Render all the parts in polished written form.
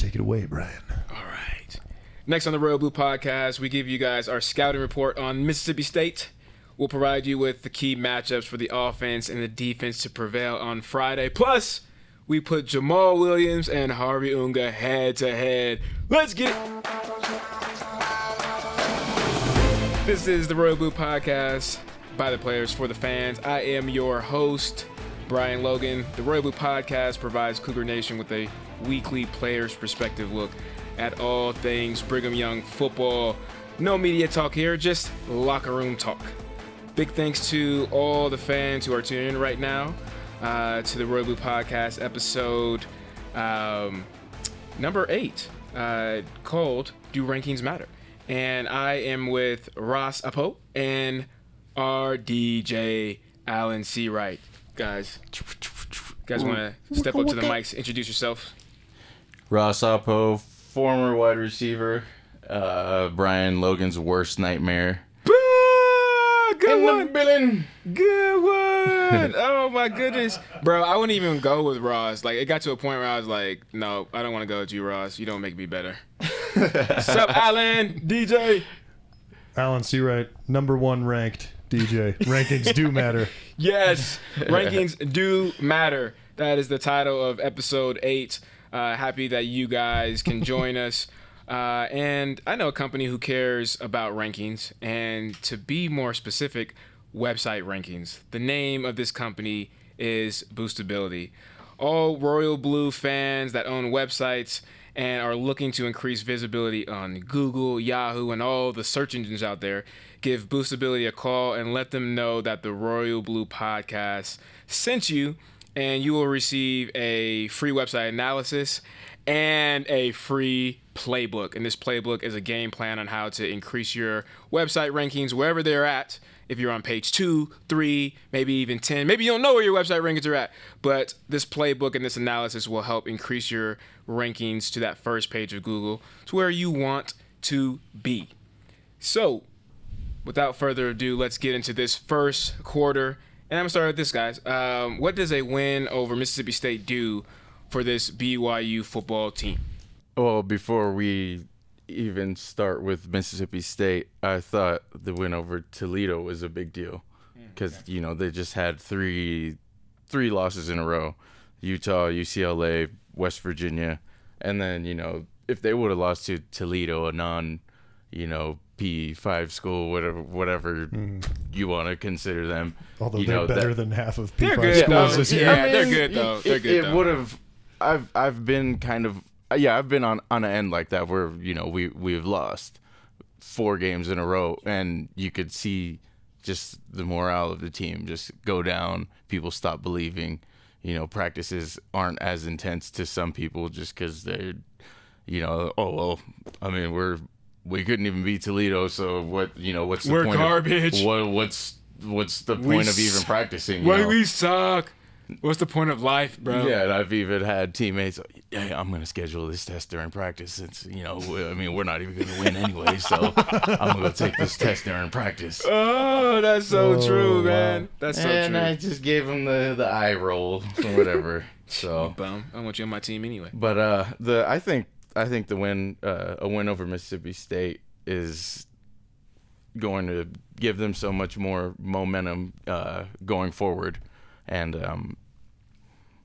Take it away, Brian. All right. Next on the Royal Blue Podcast, we give you guys our scouting report on Mississippi State. We'll provide you with the key matchups for the offense and the defense to prevail on Friday. Plus, we put Jamal Williams and Harvey Unga head-to-head. Let's get it. This is the Royal Blue Podcast by the players for the fans. I am your host, Brian Logan. The Royal Blue Podcast provides Cougar Nation with a weekly player's perspective look at all things Brigham Young football. No media talk here, just locker room talk. Big thanks to all the fans who are tuning in right now to the Royal Blue Podcast episode number 8, called Do Rankings Matter? And I am with Ross Oppo and our DJ Alan Seawright. Guys want to step up to the mics, introduce yourself? Ross Oppo, former wide receiver, Brian Logan's worst nightmare. Good one. Good one. Oh my goodness, bro! I wouldn't even go with Ross. Like, it got to a point where I was like, no, I don't want to go with you, Ross. You don't make me better. What's up, Alan? DJ. Alan Seawright, number 1 ranked DJ. Rankings do matter. Yes, rankings do matter. That is the title of episode 8. Happy that you guys can join us. And I know a company who cares about rankings, and to be more specific, website rankings. The name of this company is Boostability. All Royal Blue fans that own websites and are looking to increase visibility on Google, Yahoo, and all the search engines out there, give Boostability a call and let them know that the Royal Blue Podcast sent you, and you will receive a free website analysis and a free playbook. And this playbook is a game plan on how to increase your website rankings wherever they're at. If you're on page 2, 3, maybe even 10, maybe you don't know where your website rankings are at, but this playbook and this analysis will help increase your rankings to that first page of Google, to where you want to be. So, without further ado, let's get into this first quarter. And I'm going to start with this, guys. What does a win over Mississippi State do for this BYU football team? Well, before we even start with Mississippi State, I thought the win over Toledo was a big deal because, you know, they just had three losses in a row: Utah, UCLA, West Virginia. And then, you know, if they would have lost to Toledo, a P5 school, whatever you want to consider them. Although they're better than half of P5 schools though. this year. Yeah, they're good though. It would have. I've been kind of. I've been on an end like that where, you know, we've lost 4 games in a row, and you could see just the morale of the team just go down. People stop believing. You know, practices aren't as intense to some people just because they're, you know, oh well. I mean, we couldn't even beat Toledo, so what? You know, what's the point? We're garbage. What's the point of even practicing? We suck. What's the point of life, bro? Yeah, and I've even had teammates, hey, I'm going to schedule this test during practice since, you know, I mean, we're not even going to win anyway, so I'm going to take this test during practice. Oh, that's so true, man. Wow. That's so true. And I just gave him the eye roll or whatever. So bum. I want you on my team anyway. But I think the win, a win over Mississippi State is going to give them so much more momentum going forward. And,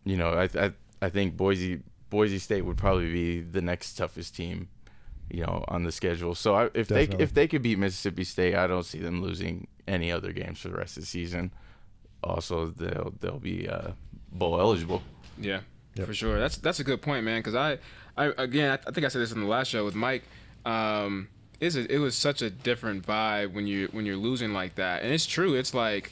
you know, I think Boise State would probably be the next toughest team, you know, on the schedule. So if they could beat Mississippi State, I don't see them losing any other games for the rest of the season. Also, they'll be bowl eligible. Yeah, yep. For sure. That's a good point, man. Because I think I said this in the last show with Mike. It was such a different vibe when you're losing like that, and it's true. It's like,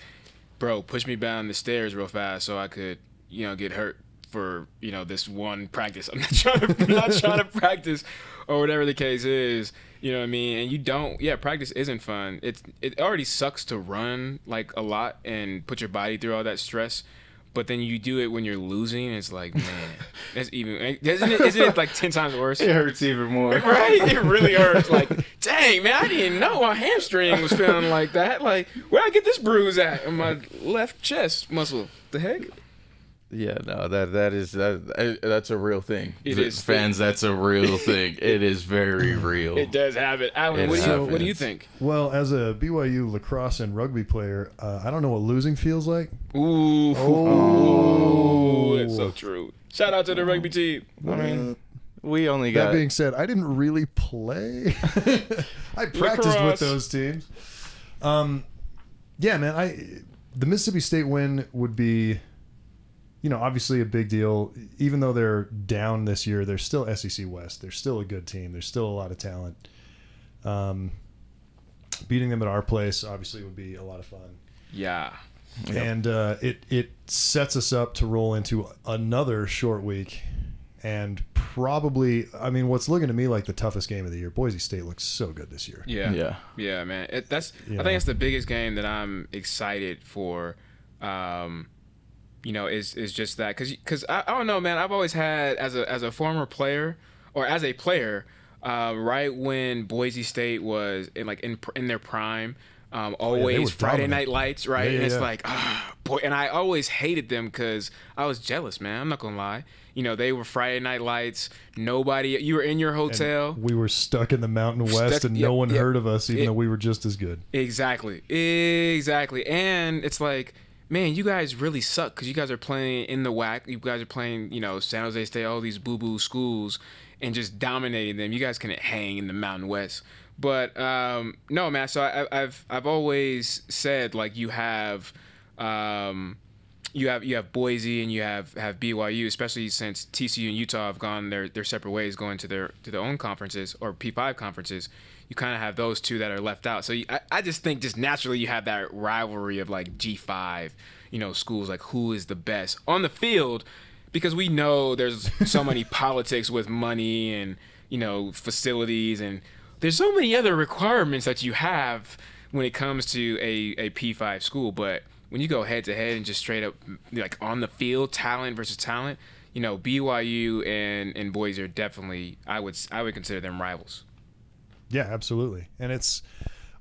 bro, push me down the stairs real fast so I could, you know, get hurt for, you know, this one practice. I'm not trying to practice or whatever the case is. You know what I mean? And practice isn't fun. It already sucks to run like a lot and put your body through all that stress. But then you do it when you're losing, and it's like, man, isn't it like 10 times worse? It hurts even more. Right? It really hurts. Like, dang, man, I didn't know my hamstring was feeling like that. Like, where'd I get this bruise at? On my left chest muscle. The heck? Yeah, no, that's a real thing. It is fans. That's a real thing. It is very real. It does have it. Alan, It what do you happens. think? Well, as a BYU lacrosse and rugby player, I don't know what losing feels like. Ooh, Oh. that's so true. Shout out to the rugby team. I mean, we only That got. being said, I didn't really play. I practiced Lacrosse. with those teams. Yeah, man. The Mississippi State win would be, obviously a big deal. Even though they're down this year, they're still SEC West. They're still a good team. There's still a lot of talent. Beating them at our place obviously would be a lot of fun. Yeah. Yep. And it sets us up to roll into another short week. And probably, what's looking to me like the toughest game of the year. Boise State looks so good this year. Yeah, man. I think that's the biggest game that I'm excited for. Is just that because I don't know, man. I've always had as a former player or as a player, right when Boise State was in their prime. Always Friday dominant. Night Lights, right? Yeah, and it's yeah. like, boy, and I always hated them because I was jealous, man. I'm not gonna lie. They were Friday Night Lights. Nobody, you were in your hotel. And we were stuck in the Mountain West, and no one heard of us, even though we were just as good. Exactly. And it's like, man, you guys really suck because you guys are playing in the WAC. You guys are playing, San Jose State, all these boo-boo schools, and just dominating them. You guys couldn't hang in the Mountain West. But no, man. So I've always said like you have Boise and you have BYU, especially since TCU and Utah have gone their separate ways, going to their own conferences or P5 conferences. You kind of have those two that are left out. So I just think just naturally you have that rivalry of like G5, schools, like who is the best on the field, because we know there's so many politics with money and facilities, and there's so many other requirements that you have when it comes to a P5 school. But when you go head to head and just straight up like on the field, talent versus talent, BYU and Boise are definitely, I would consider them rivals. Yeah, absolutely. And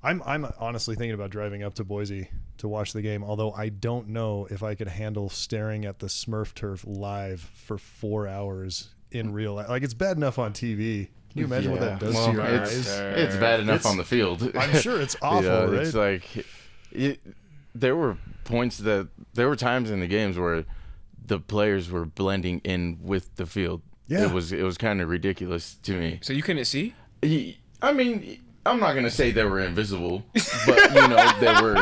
I'm honestly thinking about driving up to Boise to watch the game, although I don't know if I could handle staring at the Smurf Turf live for 4 hours in real life. Like, it's bad enough on TV. Can you imagine what that does to your eyes? It's bad enough on the field. I'm sure it's awful, right? It's like there were times in the games where the players were blending in with the field. Yeah. It was kind of ridiculous to me. So you couldn't see? I'm not gonna say they were invisible, but they were.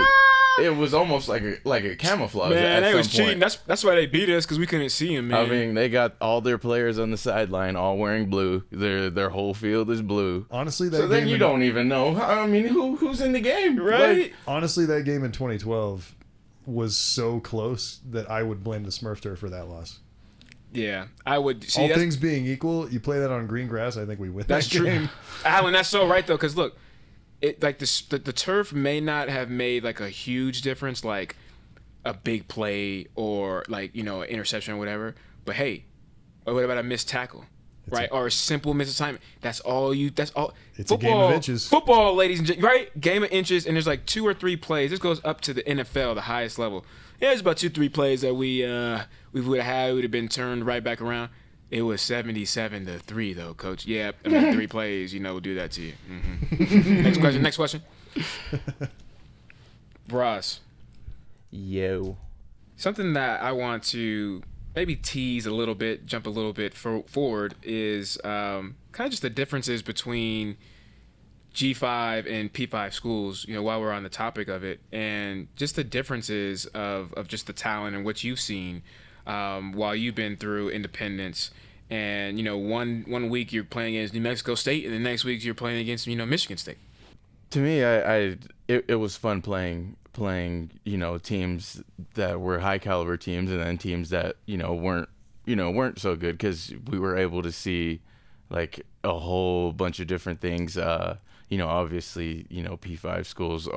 It was almost like a camouflage. Man, at they some was cheating. point. That's why they beat us, because we couldn't see him, man. They got all their players on the sideline, all wearing blue. Their whole field is blue. Honestly, So then you don't even know. Who's in the game, right? Like, honestly, that game in 2012 was so close that I would blame the Smurf Turf for that loss. Yeah, I would. See, all things being equal, you play that on green grass, I think we win. That's that game. true, Alan. That's so right though, because look, it like the turf may not have made like a huge difference, like a big play or like an interception or whatever. But hey, what about a missed tackle, right? Or a simple misassignment. That's all. It's a game of inches. Football, ladies and gentlemen, right? Game of inches, and there's like 2 or 3 plays. This goes up to the NFL, the highest level. Yeah, there's about 2-3 plays that we would have had. Would have been turned right back around. It was 77-3 though, Coach. Yeah, 3 plays, will do that to you. Mm-hmm. Next question. Ross. yo. Something that I want to maybe tease a little bit, jump a little bit forward, is kind of just the differences between G5 and P5 schools, while we're on the topic of it, and just the differences of just the talent and what you've seen while you've been through independence. And, one week you're playing against New Mexico State, and the next week you're playing against, Michigan State. To me, it was fun playing teams that were high caliber teams, and then teams that weren't so good, because we were able to see like a whole bunch of different things. Obviously, P5 schools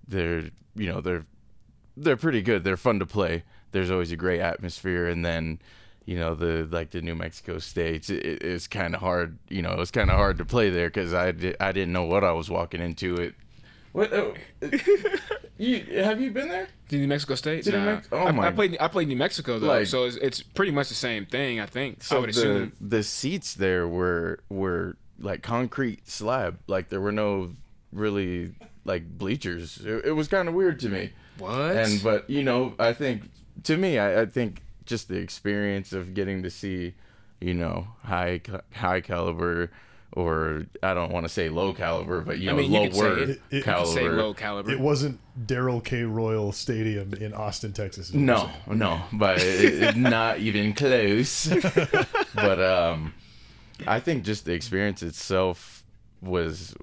they're pretty good. They're fun to play. There's always a great atmosphere, and then the New Mexico States, it's kind of hard. It was kind of hard to play there because I didn't know what I was walking into. Have you been there? To New Mexico State? To New Nah. Mex- oh my- I played New Mexico though, Like- so it's pretty much the same thing. I think. I So would assume. the seats there were like concrete slab. Like there were no really like bleachers. It was kind of weird to me. What? But you know, I think to me, I think just the experience of getting to see, you know, high caliber, or I don't want to say low caliber, but you know, you could say lower it. You could say low caliber. It wasn't Darrell K. Royal Stadium in Austin, Texas. No, but not even close. But I think just the experience itself was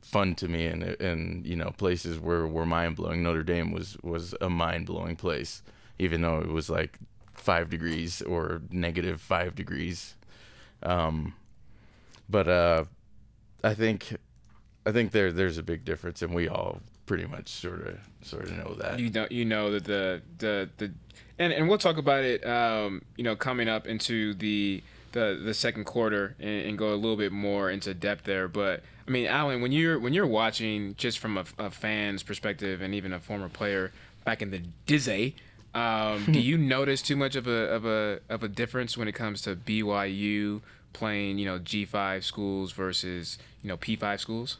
fun to me, and you know, places were mind blowing. Notre Dame was a mind blowing place, even though it was like 5 degrees or negative 5 degrees. But I think there's a big difference, and we all pretty much sort of know that. You know that the and we'll talk about it. You know, coming up into the second quarter and go a little bit more into depth there. But I mean, Alan, when you're watching just from a fan's perspective and even a former player back in the Dizzy, do you notice too much of a difference when it comes to BYU playing, you know, G5 schools versus, you know, P5 schools?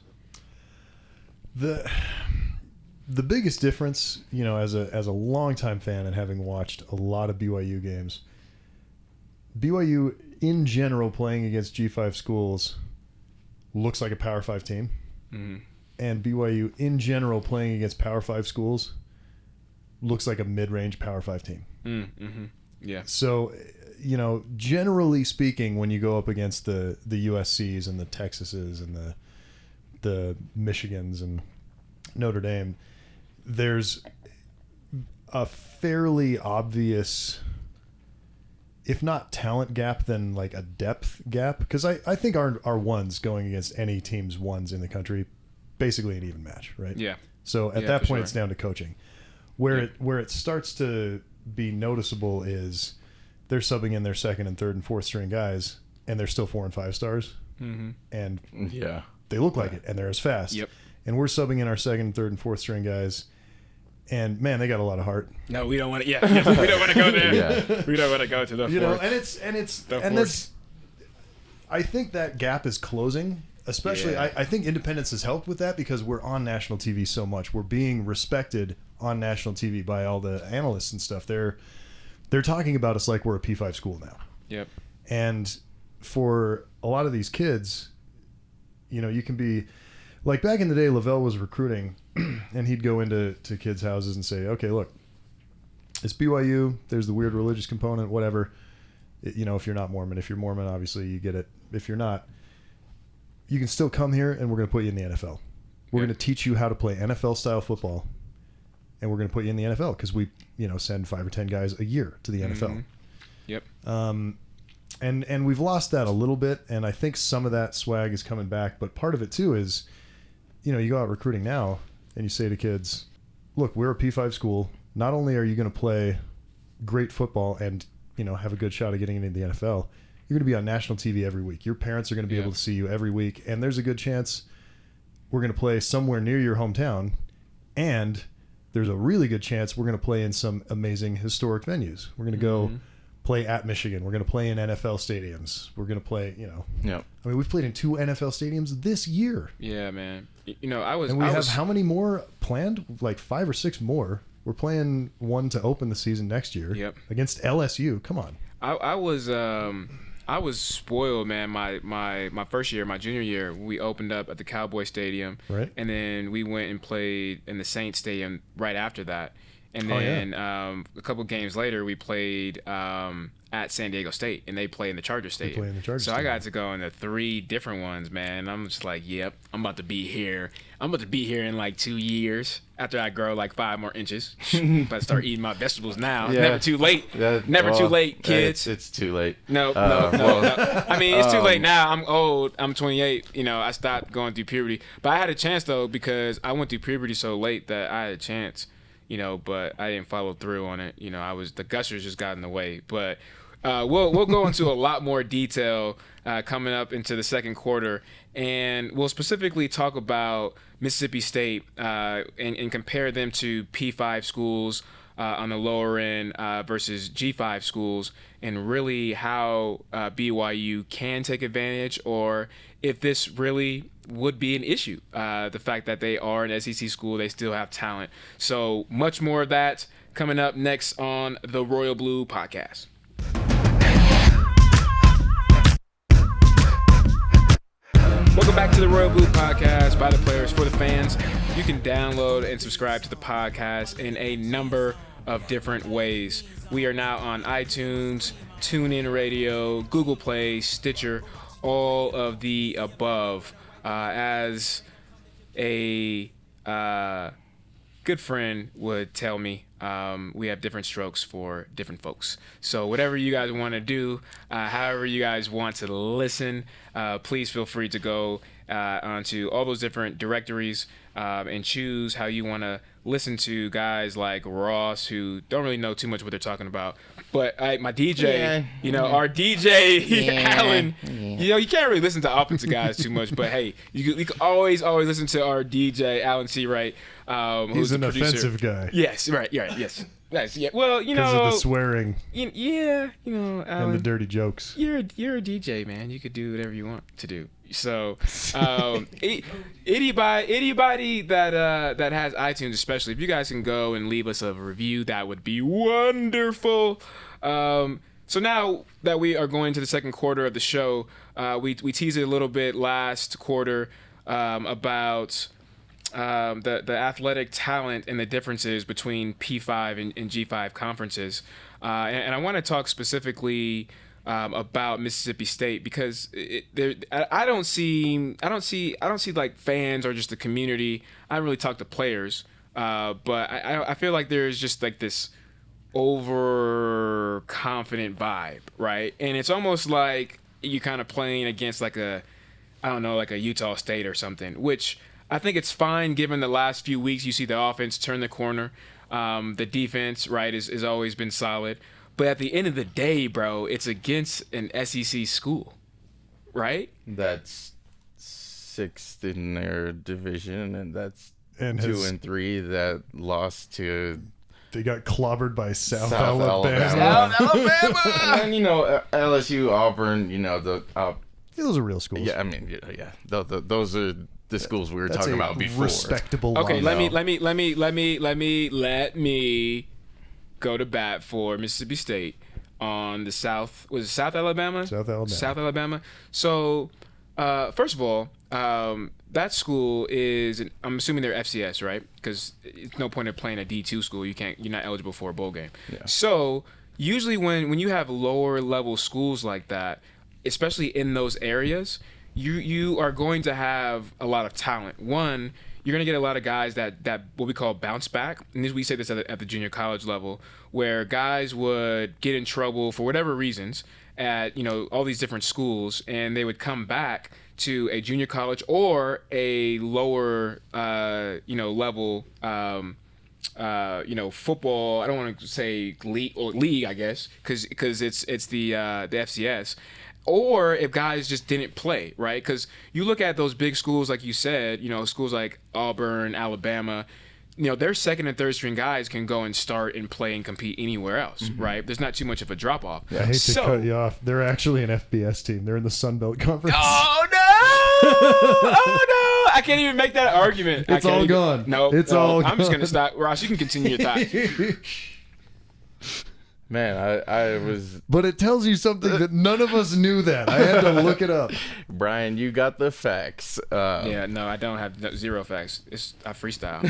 The biggest difference, you know, as a longtime fan and having watched a lot of BYU games, BYU in general playing against G5 schools looks like a Power 5 team. Mm-hmm. And BYU in general playing against Power 5 schools looks like a mid-range Power 5 team. Mm-hmm. Yeah. So, you know, generally speaking, when you go up against the USCs and the Texases and the Michigans and Notre Dame, there's a fairly obvious, if not talent gap, then like a depth gap. Because I think our ones going against any team's ones in the country, basically an even match, right? Yeah. So at that point, it's down to coaching. Where it starts to be noticeable is they're subbing in their second and third and fourth string guys, and they're still 4 and 5 stars, and Yeah. they look like it, and they're as fast. Yep. And we're subbing in our second and third and fourth string guys, and man, they got a lot of heart. No, we don't want to. Yeah, we don't want to go there. Yeah. We don't want to go to the. You know, fourth. and it's The and fourth. this. I think that gap is closing. Especially, Yeah. I think Independence has helped with that because we're on national TV so much. We're being respected on national TV by all the analysts and stuff. They're talking about us like we're a P5 school now. Yep. And for a lot of these kids, you know, you can be like back in the day, Lavelle was recruiting and he'd go into kids' houses and say, okay, look, it's BYU. There's the weird religious component, whatever. You know, if you're not Mormon, if you're Mormon, obviously you get it. If you're not, you can still come here and we're going to put you in the NFL. We're going to teach you how to play NFL style football. And we're going to put you in the NFL because we, you know, send 5 or 10 guys a year to the NFL. Yep. And we've lost that a little bit, and I think some of that swag is coming back. But part of it too is, you know, you go out recruiting now, and you say to kids, "Look, we're a P5 school. Not only are you going to play great football and, you know, have a good shot of getting into the NFL, you're going to be on national TV every week. Your parents are going to be able to see you every week, and there's a good chance we're going to play somewhere near your hometown, and there's a really good chance we're going to play in some amazing historic venues. We're going to go play at Michigan. We're going to play in NFL stadiums. We're going to play, you know. Yeah. I mean, we've played in 2 NFL stadiums this year. Yeah, man. You know, I was. And we have how many more planned? Like 5 or 6 more. We're playing one to open the season next year. Yep. Against LSU. Come on. I was spoiled, man. My first year, my junior year, we opened up at the Cowboy Stadium, Right. And then we went and played in the Saints Stadium right after that. And then a couple games later, we played at San Diego State, and they play in the Charger Stadium. play in the Charger so I Stadium. got to go into 3 different ones, man. And I'm just like, yep, I'm about to be here. I'm about to be here in like 2 years after I grow like 5 more inches. But I start eating my vegetables now. Yeah. Never too late. Never too late, kids. It's too late. No. I mean, it's too late now. I'm old. I'm 28. You know, I stopped going through puberty. But I had a chance, though, because I went through puberty so late that I had a chance, you know, but I didn't follow through on it. You know, the gushers just got in the way. But We'll go into a lot more detail coming up into the second quarter, and we'll specifically talk about Mississippi State and compare them to P5 schools on the lower end versus G5 schools, and really how BYU can take advantage, or if this really would be an issue. The fact that they are an SEC school, they still have talent. So much more of that coming up next on the Royal Blue Podcast. Welcome back to the Royal Blue Podcast by the players for the fans. You can download and subscribe to the podcast in a number of different ways. We are now on iTunes, TuneIn Radio, Google Play, Stitcher, all of the above. As a good friend would tell me, we have different strokes for different folks. So whatever you guys want to do, however you guys want to listen, please feel free to go onto all those different directories and choose how you want to listen to guys like Ross, who don't really know too much what they're talking about. But my DJ, our DJ, Alan, you can't really listen to offensive guys too much. But hey, you can always listen to our DJ, Alan Seawright, who's an the producer. offensive guy. Yes, right, yeah, yes. Nice. Yeah. Well, because of the swearing. Alan, and the dirty jokes. You're a DJ, man. You could do whatever you want to do. So, anybody that has iTunes, especially, if you guys can go and leave us a review, that would be wonderful. So now that we are going to the second quarter of the show, we teased it a little bit last quarter about the athletic talent and the differences between P5 and G5 conferences, and I want to talk specifically about Mississippi State, because I don't see like fans or just the community. I don't really talk to players, but I feel like there's just like this overconfident vibe, right? And it's almost like you kind of playing against like a Utah State or something, which I think it's fine given the last few weeks. You see the offense turn the corner. The defense, right, is always been solid. But at the end of the day, bro, it's against an SEC school, right? That's sixth in their division, and that's and 2 and 3 that lost to. They got clobbered by South Alabama. South Alabama. And LSU, Auburn. Those are real schools. Yeah, I mean, yeah. Those are the schools we were talking about before. Respectable. Okay, let me go to bat for Mississippi State on the South. Was it South Alabama? South Alabama. So, first of all, that school is. I'm assuming they're FCS, right? Because it's no point in playing a D2 school. You're not eligible for a bowl game. Yeah. So usually when you have lower level schools like that, especially in those areas, you are going to have a lot of talent. One, you're going to get a lot of guys that what we call bounce back. And we say this at the junior college level, where guys would get in trouble for whatever reasons at all these different schools, and they would come back to a junior college or a lower level football. I don't want to say league, I guess, because it's the FCS. Or if guys just didn't play, right? Because you look at those big schools, like you said, schools like Auburn, Alabama, their second and third string guys can go and start and play and compete anywhere else, right? There's not too much of a drop off. Yeah, I hate to cut you off. They're actually an FBS team. They're in the Sun Belt Conference. Oh no! Oh no! I can't even make that argument. It's all gone. No, it's all gone. I'm just gonna stop. Ross, you can continue your thoughts. Man, I was. But it tells you something that none of us knew that. I had to look it up. Brian, you got the facts. Yeah, no, I don't have zero facts. I freestyle.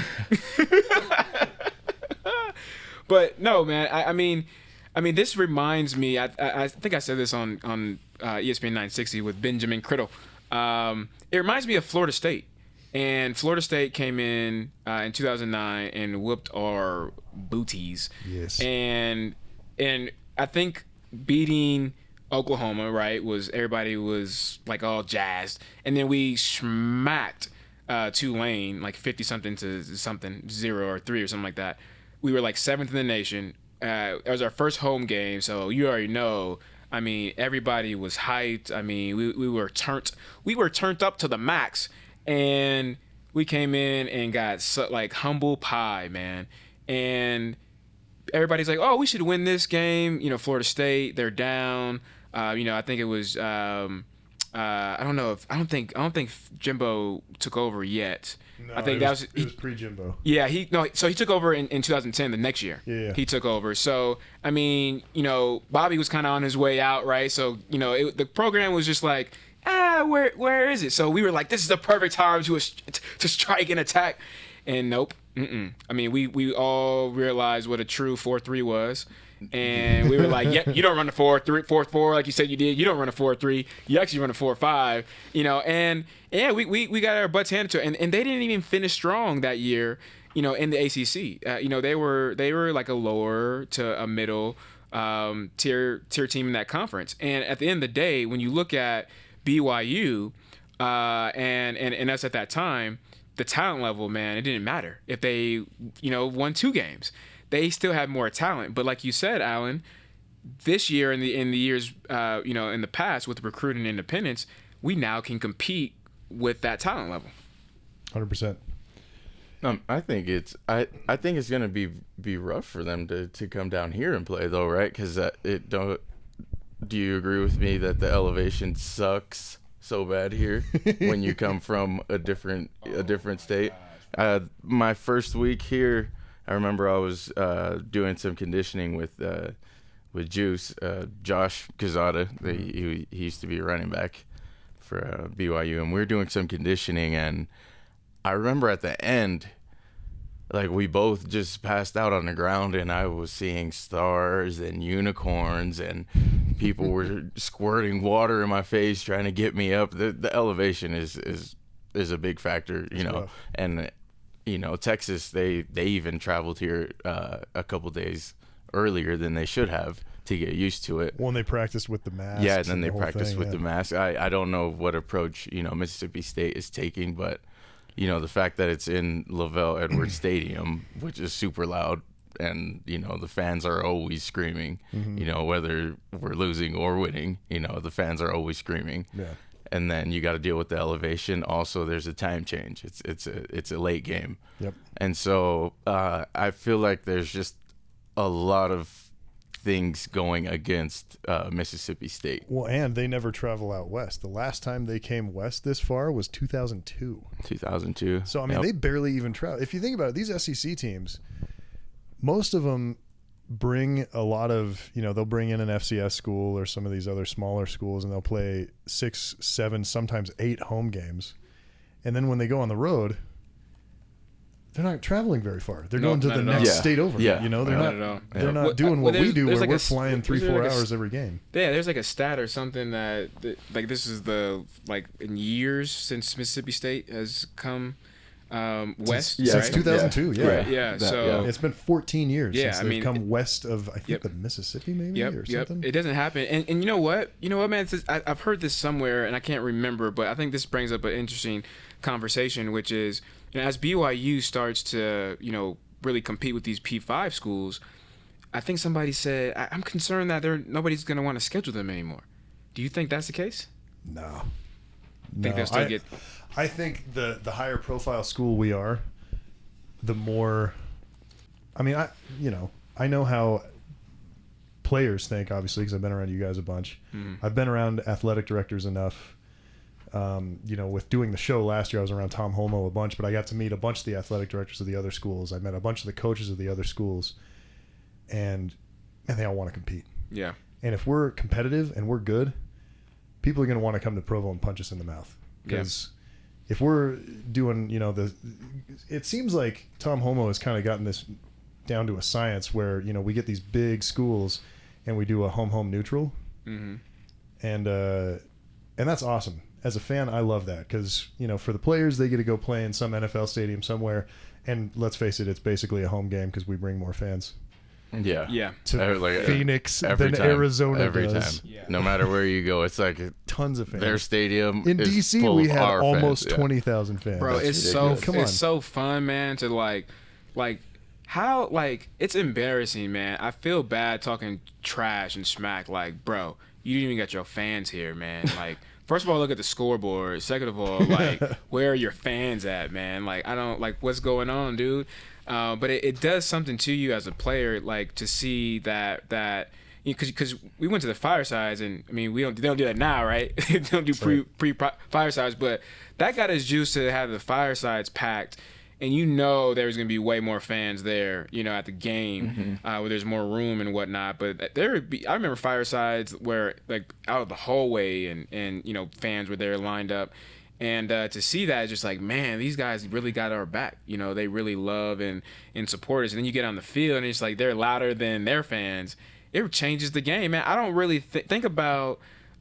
But no, man. I mean, this reminds me. I think I said this on ESPN 960 with Benjamin Criddle. It reminds me of Florida State. And Florida State came in 2009 and whooped our booties. Yes. And I think beating Oklahoma, right, everybody was like all jazzed. And then we smacked Tulane like 50-something to something, 0 or 3 or something like that. We were like 7th in the nation. it was our first home game, so you already know. I mean, everybody was hyped. I mean, we were turned up to the max, and we came in and got like humble pie, man. And everybody's like, "Oh, we should win this game." You know, Florida State, they're down. I think it was. I don't think Jimbo took over yet. No, I think it was pre-Jimbo. Yeah, so he took over in 2010, the next year. Yeah. He took over. So, I mean, Bobby was kind of on his way out, right? So, the program was just like, where is it? So we were like, this is the perfect time to strike and attack. And nope. I mean, we all realized what a true 4-3 was. And we were like, yep, you don't run a 4-4 like you said you did. You don't run a 4-3. You actually run a 4-5. And yeah, we got our butts handed to it. And they didn't even finish strong that year, in the ACC. They were like a lower to a middle tier team in that conference. And at the end of the day, when you look at BYU and us at that time, the talent level, man, it didn't matter if they, won 2 games. They still had more talent. But like you said, Alan, this year in the years, in the past with recruiting independence, we now can compete with that talent level. 100%. I think it's gonna be rough for them to come down here and play though, right? Because do you agree with me that the elevation sucks so bad here when you come from a different state? My first week here, I remember I was doing some conditioning with Juice, Josh Kazada. He used to be a running back for BYU, and we were doing some conditioning. And I remember at the end, like we both just passed out on the ground, and I was seeing stars and unicorns, and people were squirting water in my face trying to get me up. The elevation is a big factor, and. Texas, they even traveled here a couple days earlier than they should have to get used to it. Well, and they practiced with the masks. Yeah, and then they practiced with the mask. I don't know what approach, Mississippi State is taking, but, the fact that it's in Lavelle Edwards Stadium, which is super loud, and, the fans are always screaming, whether we're losing or winning, the fans are always screaming. Yeah. And then you got to deal with the elevation. Also, there's a time change. It's a late game. Yep. And so I feel like there's just a lot of things going against Mississippi State. Well, and they never travel out west. The last time they came west this far was 2002. 2002. So, I mean, They barely even travel. If you think about it, these SEC teams, most of them bring a lot of, they'll bring in an FCS school or some of these other smaller schools, and they'll play 6, 7, sometimes 8 home games. And then when they go on the road, they're not traveling very far. They're going to the next state over. Yeah. They're not doing what we do, where we're flying 3-4 hours every game. Yeah, there's like a stat or something that like this is in years since Mississippi State has come west. Since 2002. So it's been 14 years since they've come west of, I think, the Mississippi maybe or something. It doesn't happen. And you know what, man, I've heard this somewhere and I can't remember, but I think this brings up an interesting conversation, which is, as BYU starts to really compete with these P5 schools, I think somebody said, I'm concerned that nobody's going to want to schedule them anymore. Do you think that's the case? No. Think they'll still get... I think the higher profile school we are, the more. I mean, I know how players think, obviously, because I've been around you guys a bunch. Mm-hmm. I've been around athletic directors enough. With doing the show last year, I was around Tom Holmoe a bunch, but I got to meet a bunch of the athletic directors of the other schools. I met a bunch of the coaches of the other schools, and they all want to compete. Yeah. And if we're competitive and we're good, people are going to want to come to Provo and punch us in the mouth. Because if we're doing, it seems like Tom Holmoe has kind of gotten this down to a science where, we get these big schools and we do a home neutral. Mm-hmm. And that's awesome. As a fan, I love that because, for the players, they get to go play in some NFL stadium somewhere. And let's face it, it's basically a home game because we bring more fans. Yeah. To Phoenix than Arizona every does. Time. Yeah. No matter where you go, it's like tons of fans. Their stadium in is DC, full we of had our almost fans. 20,000 fans. Bro, it's so fun, man, to like how, like, it's embarrassing, man. I feel bad talking trash and smack. Like, bro, you didn't even get your fans here, man. Like, first of all, look at the scoreboard. Second of all, like, where are your fans at, man? Like, I don't, like, what's going on, dude? But it does something to you as a player, like, to see that because we went to the firesides, and I mean, they don't do that now, right? They don't do pre firesides, but that got us juiced to have the firesides packed. And you know there's going to be way more fans there, you know, at the game where there's more room and whatnot. But there would be, I remember firesides where, like, out of the hallway and you know, fans were there lined up. And to see that is just like, man, these guys really got our back. You know, they really love and support us. And then you get on the field and it's like they're louder than their fans. It changes the game, man. I don't really think about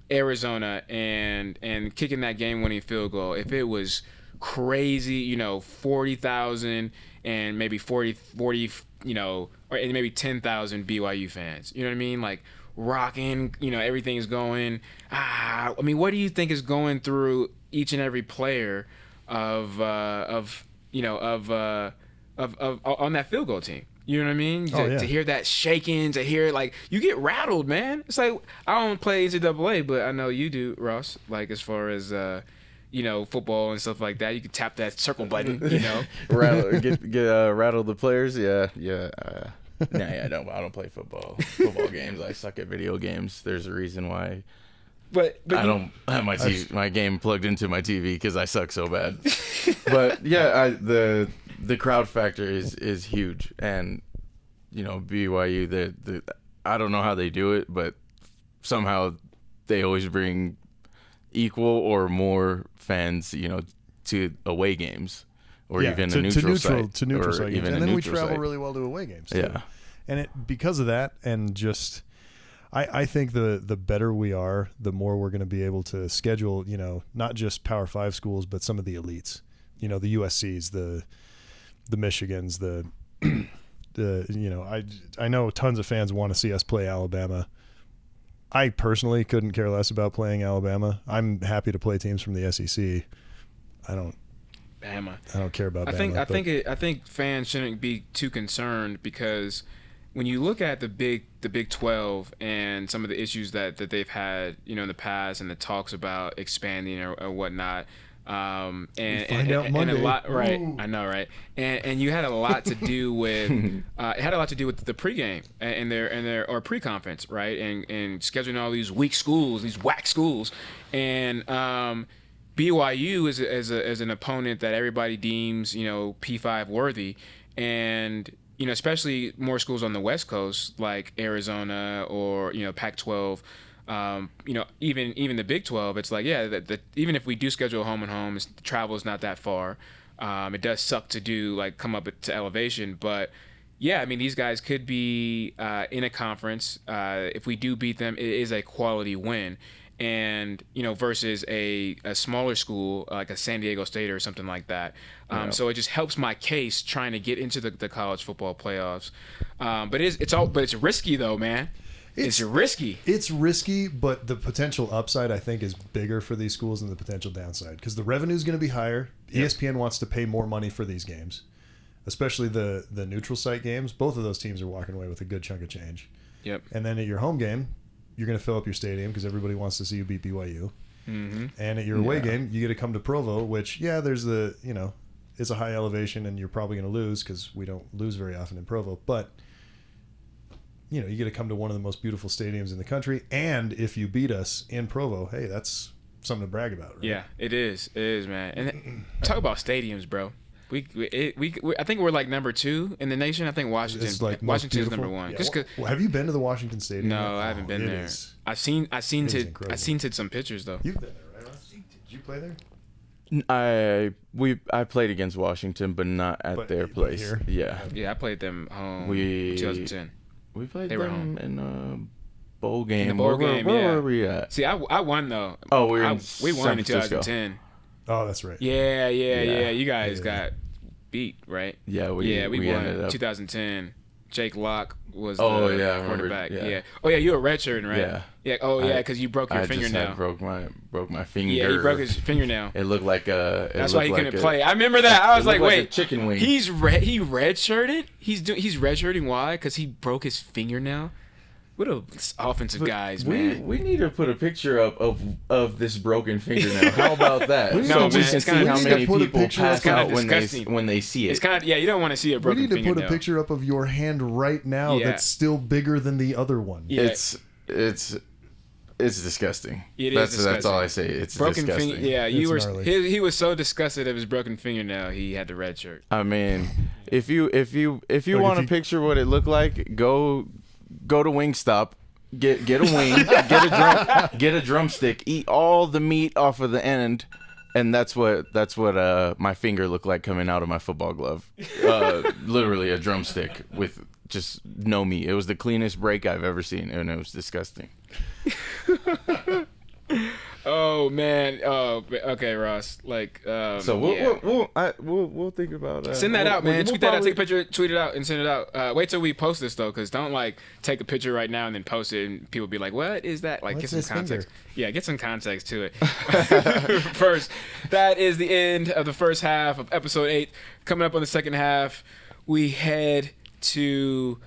Arizona and kicking that game-winning field goal. If it was crazy, you know, 40,000 and maybe 40, you know, or maybe 10,000 BYU fans. You know what I mean? Like, rocking, you know, everything's going. I mean, what do you think is going through each and every player of on that field goal team? You know what I mean? To hear that shaking, to hear, like, you get rattled, man. It's like, I don't play NCAA, but I know you do, Ross. Like, as far as you know, football and stuff like that, you can tap that circle button, you know. Rattle the players. Yeah. I don't play football games. I suck at video games. There's a reason why. But I don't have my game plugged into my TV because I suck so bad. But yeah, the crowd factor is huge, and you know, BYU, I don't know how they do it, but somehow they always bring equal or more fans, you know, to away games, or even a neutral site games. And then we travel really well to away games too. Yeah, and because of that, and just I think the better we are, the more we're going to be able to schedule, you know, not just Power 5 schools, but some of the elites, you know, the USCs, the Michigans, you know, I know tons of fans want to see us play Alabama. I personally couldn't care less about playing Alabama. I'm happy to play teams from the SEC. I don't care about Bama. I think fans shouldn't be too concerned, because when you look at the Big 12 and some of the issues that they've had, you know, in the past, and the talks about expanding or whatnot, and a lot, right? Ooh. I know, right? And you had a lot to do with it had a lot to do with the pregame and their or pre-conference, right? And scheduling all these weak schools, these whack schools, and BYU is an opponent that everybody deems, you know, P5 worthy, and you know, especially more schools on the West Coast like Arizona or, you know, Pac-12. You know, even the Big 12, it's like, yeah, even if we do schedule home and home, travel is not that far. It does suck to do, like, come up to elevation, but yeah, I mean, these guys could be in a conference. If we do beat them, it is a quality win, and you know, versus a smaller school like a San Diego State or something like that. So it just helps my case trying to get into the college football playoffs. But it's risky though, man. It's risky. It's risky, but the potential upside, I think, is bigger for these schools than the potential downside, because the revenue is going to be higher. Yep. ESPN wants to pay more money for these games, especially the neutral site games. Both of those teams are walking away with a good chunk of change. Yep. And then at your home game, you're going to fill up your stadium because everybody wants to see you beat BYU. Mm-hmm. And at your away game, you get to come to Provo, which, there's it's a high elevation, and you're probably going to lose because we don't lose very often in Provo, but you get to come to one of the most beautiful stadiums in the country, and if you beat us in Provo, hey, that's something to brag about, right? Yeah, it is, man. And talk about stadiums, bro. We I think we're like number 2 in the nation. I think Washington's number 1. Yeah. Have you been to the Washington Stadium? No, I haven't been there. I've seen some pictures though. You've been there, right? Did you play there? I played against Washington, but not at their place. Here? Yeah, I played them home in 2010. We played them in a bowl game. Where were we at? See, I won though. Oh, we won in 2010. Oh, that's right. Yeah. You guys got beat, right? Yeah, we won ended up 2010. Jake Locke was Oh, the yeah, I remember, quarterback. yeah. Oh yeah, you were redshirting, right? Yeah. Yeah. Oh yeah, because you broke your I fingernail. just broke my finger. Yeah, he broke his fingernail. It looked like a. That's why he couldn't play. I remember that. I was like, like wait, a chicken wing. He redshirted. He's redshirting. Why? Because he broke his fingernail. What a offensive guys, man. We need to put a picture up of this broken fingernail. How about that? No, so man, we can see how many people pass out disgusting. when they see it. It's kind of you don't want to see a broken fingernail. We need to put a picture up of your hand right now that's still bigger than the other one. Yeah. It's disgusting. It is disgusting. That's all I say. It's broken disgusting. He was so disgusted of his broken fingernail, he had the red shirt. I mean, if you want to picture what it looked like, go to Wingstop, get a wing, get a drumstick, eat all the meat off of the end, and that's what my finger looked like coming out of my football glove. Literally a drumstick with just no meat. It was the cleanest break I've ever seen, and it was disgusting. Oh man. Oh, okay, Ross. Like, so we'll think about send that out, man. Tweet that out. Take a picture, tweet it out, and send it out. Wait till we post this though, because don't like take a picture right now and then post it, and people be like, "What is that?" Like, What's get some context. finger? Yeah, get some context to it. First, that is the end of the first half of episode 8. Coming up on the second half, we head to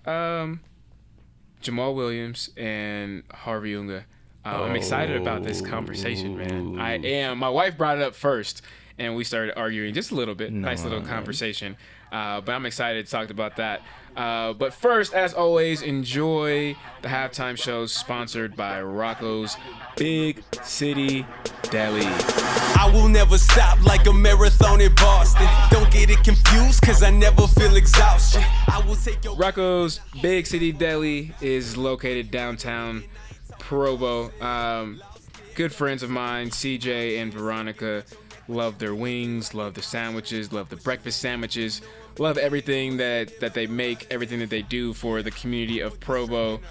Jamal Williams and Harvey Unga. I'm excited about this conversation, man. I am. My wife brought it up first, and we started arguing just a little bit. Nice little conversation. But I'm excited to talk about that. But first, as always, enjoy the halftime show sponsored by Rocco's Big City Deli. I will never stop like a marathon in Boston. Don't get it confused, cause I never feel exhaustion. I will take your Rocco's Big City Deli is located downtown Provo. Good friends of mine, CJ and Veronica, love their wings, love their sandwiches, love the breakfast sandwiches, love everything that they make, everything that they do for the community of Provo.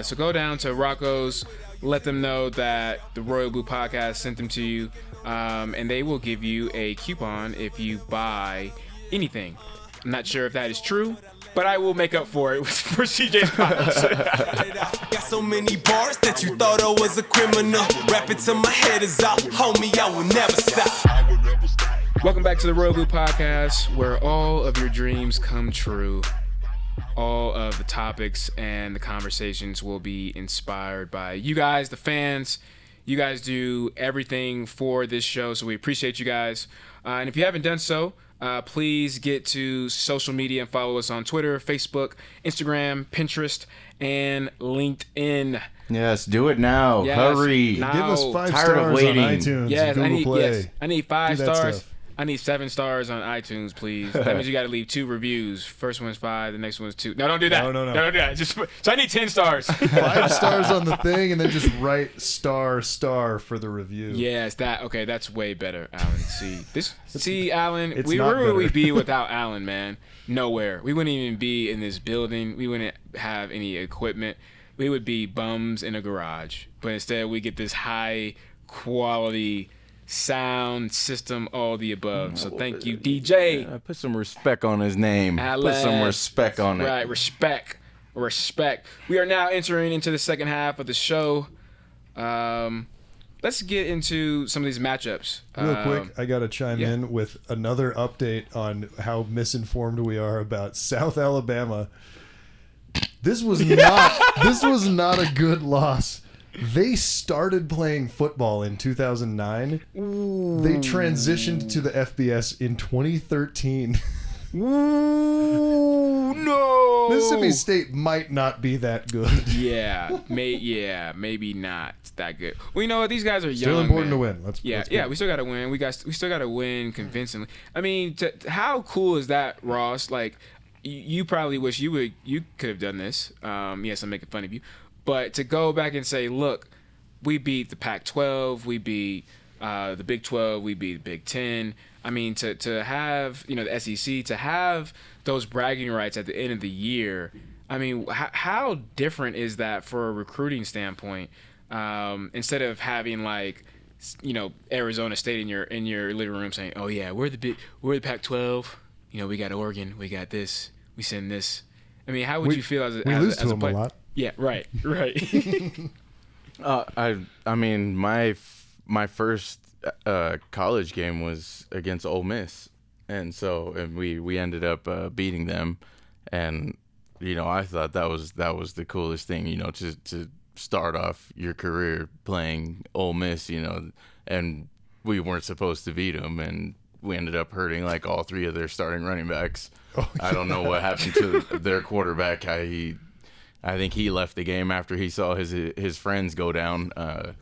So go down to Rocco's, let them know that the Royal Blue Podcast sent them to you, and they will give you a coupon if you buy anything. I'm not sure if that is true, but I will make up for it for CJ's podcast. got so many bars that you thought I was a criminal. Rap it till my head is off. Homie, I will never stop. Welcome back to the Royal Blue Podcast, where all of your dreams come true. All of the topics and the conversations will be inspired by you guys, the fans. You guys do everything for this show, so we appreciate you guys. And if you haven't done so, please get to social media and follow us on Twitter, Facebook, Instagram, Pinterest, and LinkedIn. Yes, do it now. Yes, Hurry. now. Give us 5 Tired of stars on waiting. iTunes, Yes, Google Play. I need 5 Do that stars. stuff. I need 7 stars on iTunes, please. That means you got to leave 2 reviews. First one's 5, the next one's 2. No, don't do that. No. Don't do that. So I need 10 stars. 5 stars on the thing, and then just write star for the review. Yes, okay, that's way better, Alan. See, Alan, It's where not would we better. be without Alan, man? Nowhere. We wouldn't even be in this building. We wouldn't have any equipment. We would be bums in a garage. But instead, we get this high quality sound system, all the above. So thank you, DJ. Put some respect on his name. Put some respect on it. Right, respect. We are now entering into the second half of the show. Let's get into some of these matchups. Real quick, I got to chime in with another update on how misinformed we are about South Alabama. This was not a good loss. They started playing football in 2009. Ooh. They transitioned to the FBS in 2013. Ooh, no. Mississippi State might not be that good. Yeah, maybe not that good. Well, you know what? These guys are young. Still important man. to win. Let's we still got to win. We still got to win convincingly. I mean, how cool is that, Ross? Like, you probably wish you could have done this. Yes, I'm making fun of you. But to go back and say, look, we beat the Pac-12, we beat the Big 12, we beat the Big 10. I mean, to have, the SEC, to have those bragging rights at the end of the year, I mean, how different is that for a recruiting standpoint? Instead of having Arizona State in your living room saying, oh yeah, we're the Pac-12, we got Oregon, we got this, we send this. I mean, how would you feel as a we lose as to a them a player? lot. Yeah, right. I mean, my first college game was against Ole Miss, and we ended up beating them, and I thought that was the coolest thing, to start off your career playing Ole Miss, and we weren't supposed to beat them, and we ended up hurting like all three of their starting running backs. Oh, I don't know what happened to their quarterback. I think he left the game after he saw his friends go down. No,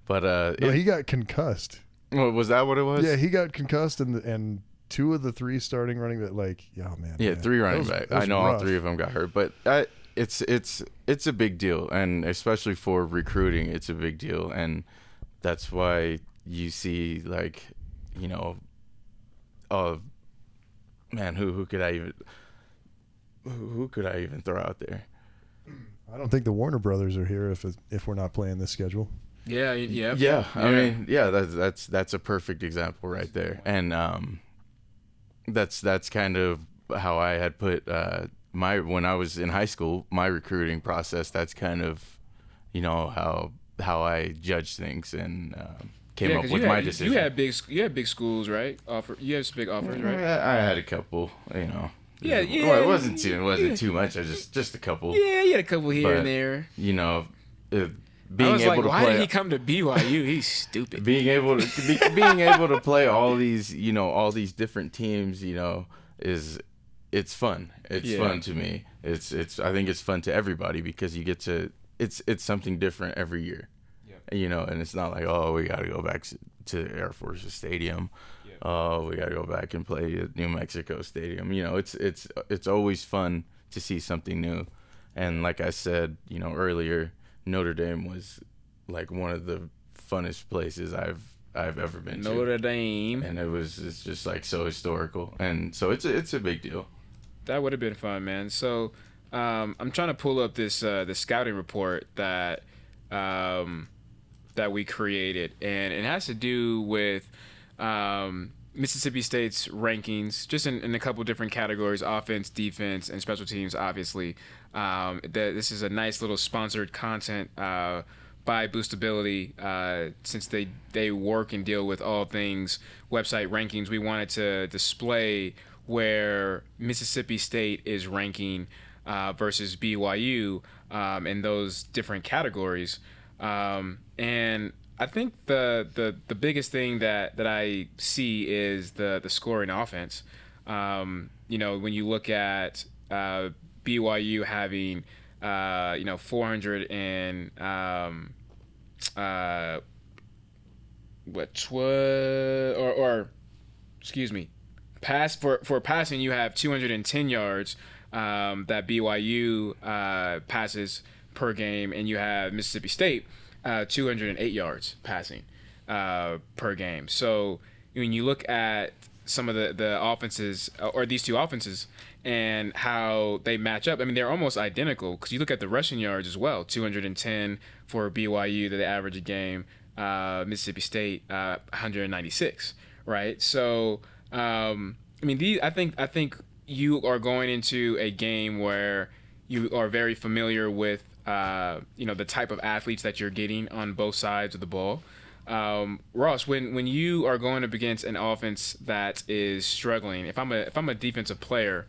he got concussed. Was that what it was? Yeah, he got concussed, and two of the three starting running that man. Yeah, man. three running backs. I know all three of them got hurt, but it's a big deal, and especially for recruiting, it's a big deal, and that's why you see oh man, who could I even throw out there? I don't think the Warner Brothers are here if we're not playing this schedule. Yeah. I mean, that's a perfect example right there, and that's kind of how I had put when I was in high school, my recruiting process. That's kind of how I judge things and came up with my decision. You had big schools, right? You had some big offers, right? I had a couple, Yeah. Well, it wasn't too much. I just a couple. Yeah, you had a couple here and there. Being I was able like, to why play, did he come to BYU? He's stupid. being able to play all these all these different teams, it's fun. It's fun to me. It's I think it's fun to everybody because you get to it's something different every year. And it's not like, oh, we got to go back to Air Force Stadium. Oh, we got to go back and play at New Mexico Stadium. It's always fun to see something new. And like I said, earlier, Notre Dame was like one of the funnest places I've ever been to. Notre Dame. And it's just like so historical. And so it's a big deal. That would have been fun, man. So I'm trying to pull up this the scouting report that we created, and it has to do with Mississippi State's rankings, just in a couple different categories: offense, defense, and special teams. Obviously, this is a nice little sponsored content by Boostability. Since they work and deal with all things website rankings, we wanted to display where Mississippi State is ranking versus BYU in those different categories. And I think the biggest thing that I see is the scoring offense. When you look at BYU having 400 and for passing, you have 210 yards that BYU passes per game, and you have Mississippi State 208 yards passing per game. So when you look at some of the offenses, or these two offenses, and how they match up, I mean, they're almost identical because you look at the rushing yards as well. 210 for BYU that they average a game. Mississippi State 196, right? So I mean, I think you are going into a game where you are very familiar with the type of athletes that you're getting on both sides of the ball. Ross, when you are going up against an offense that is struggling, if I'm a defensive player,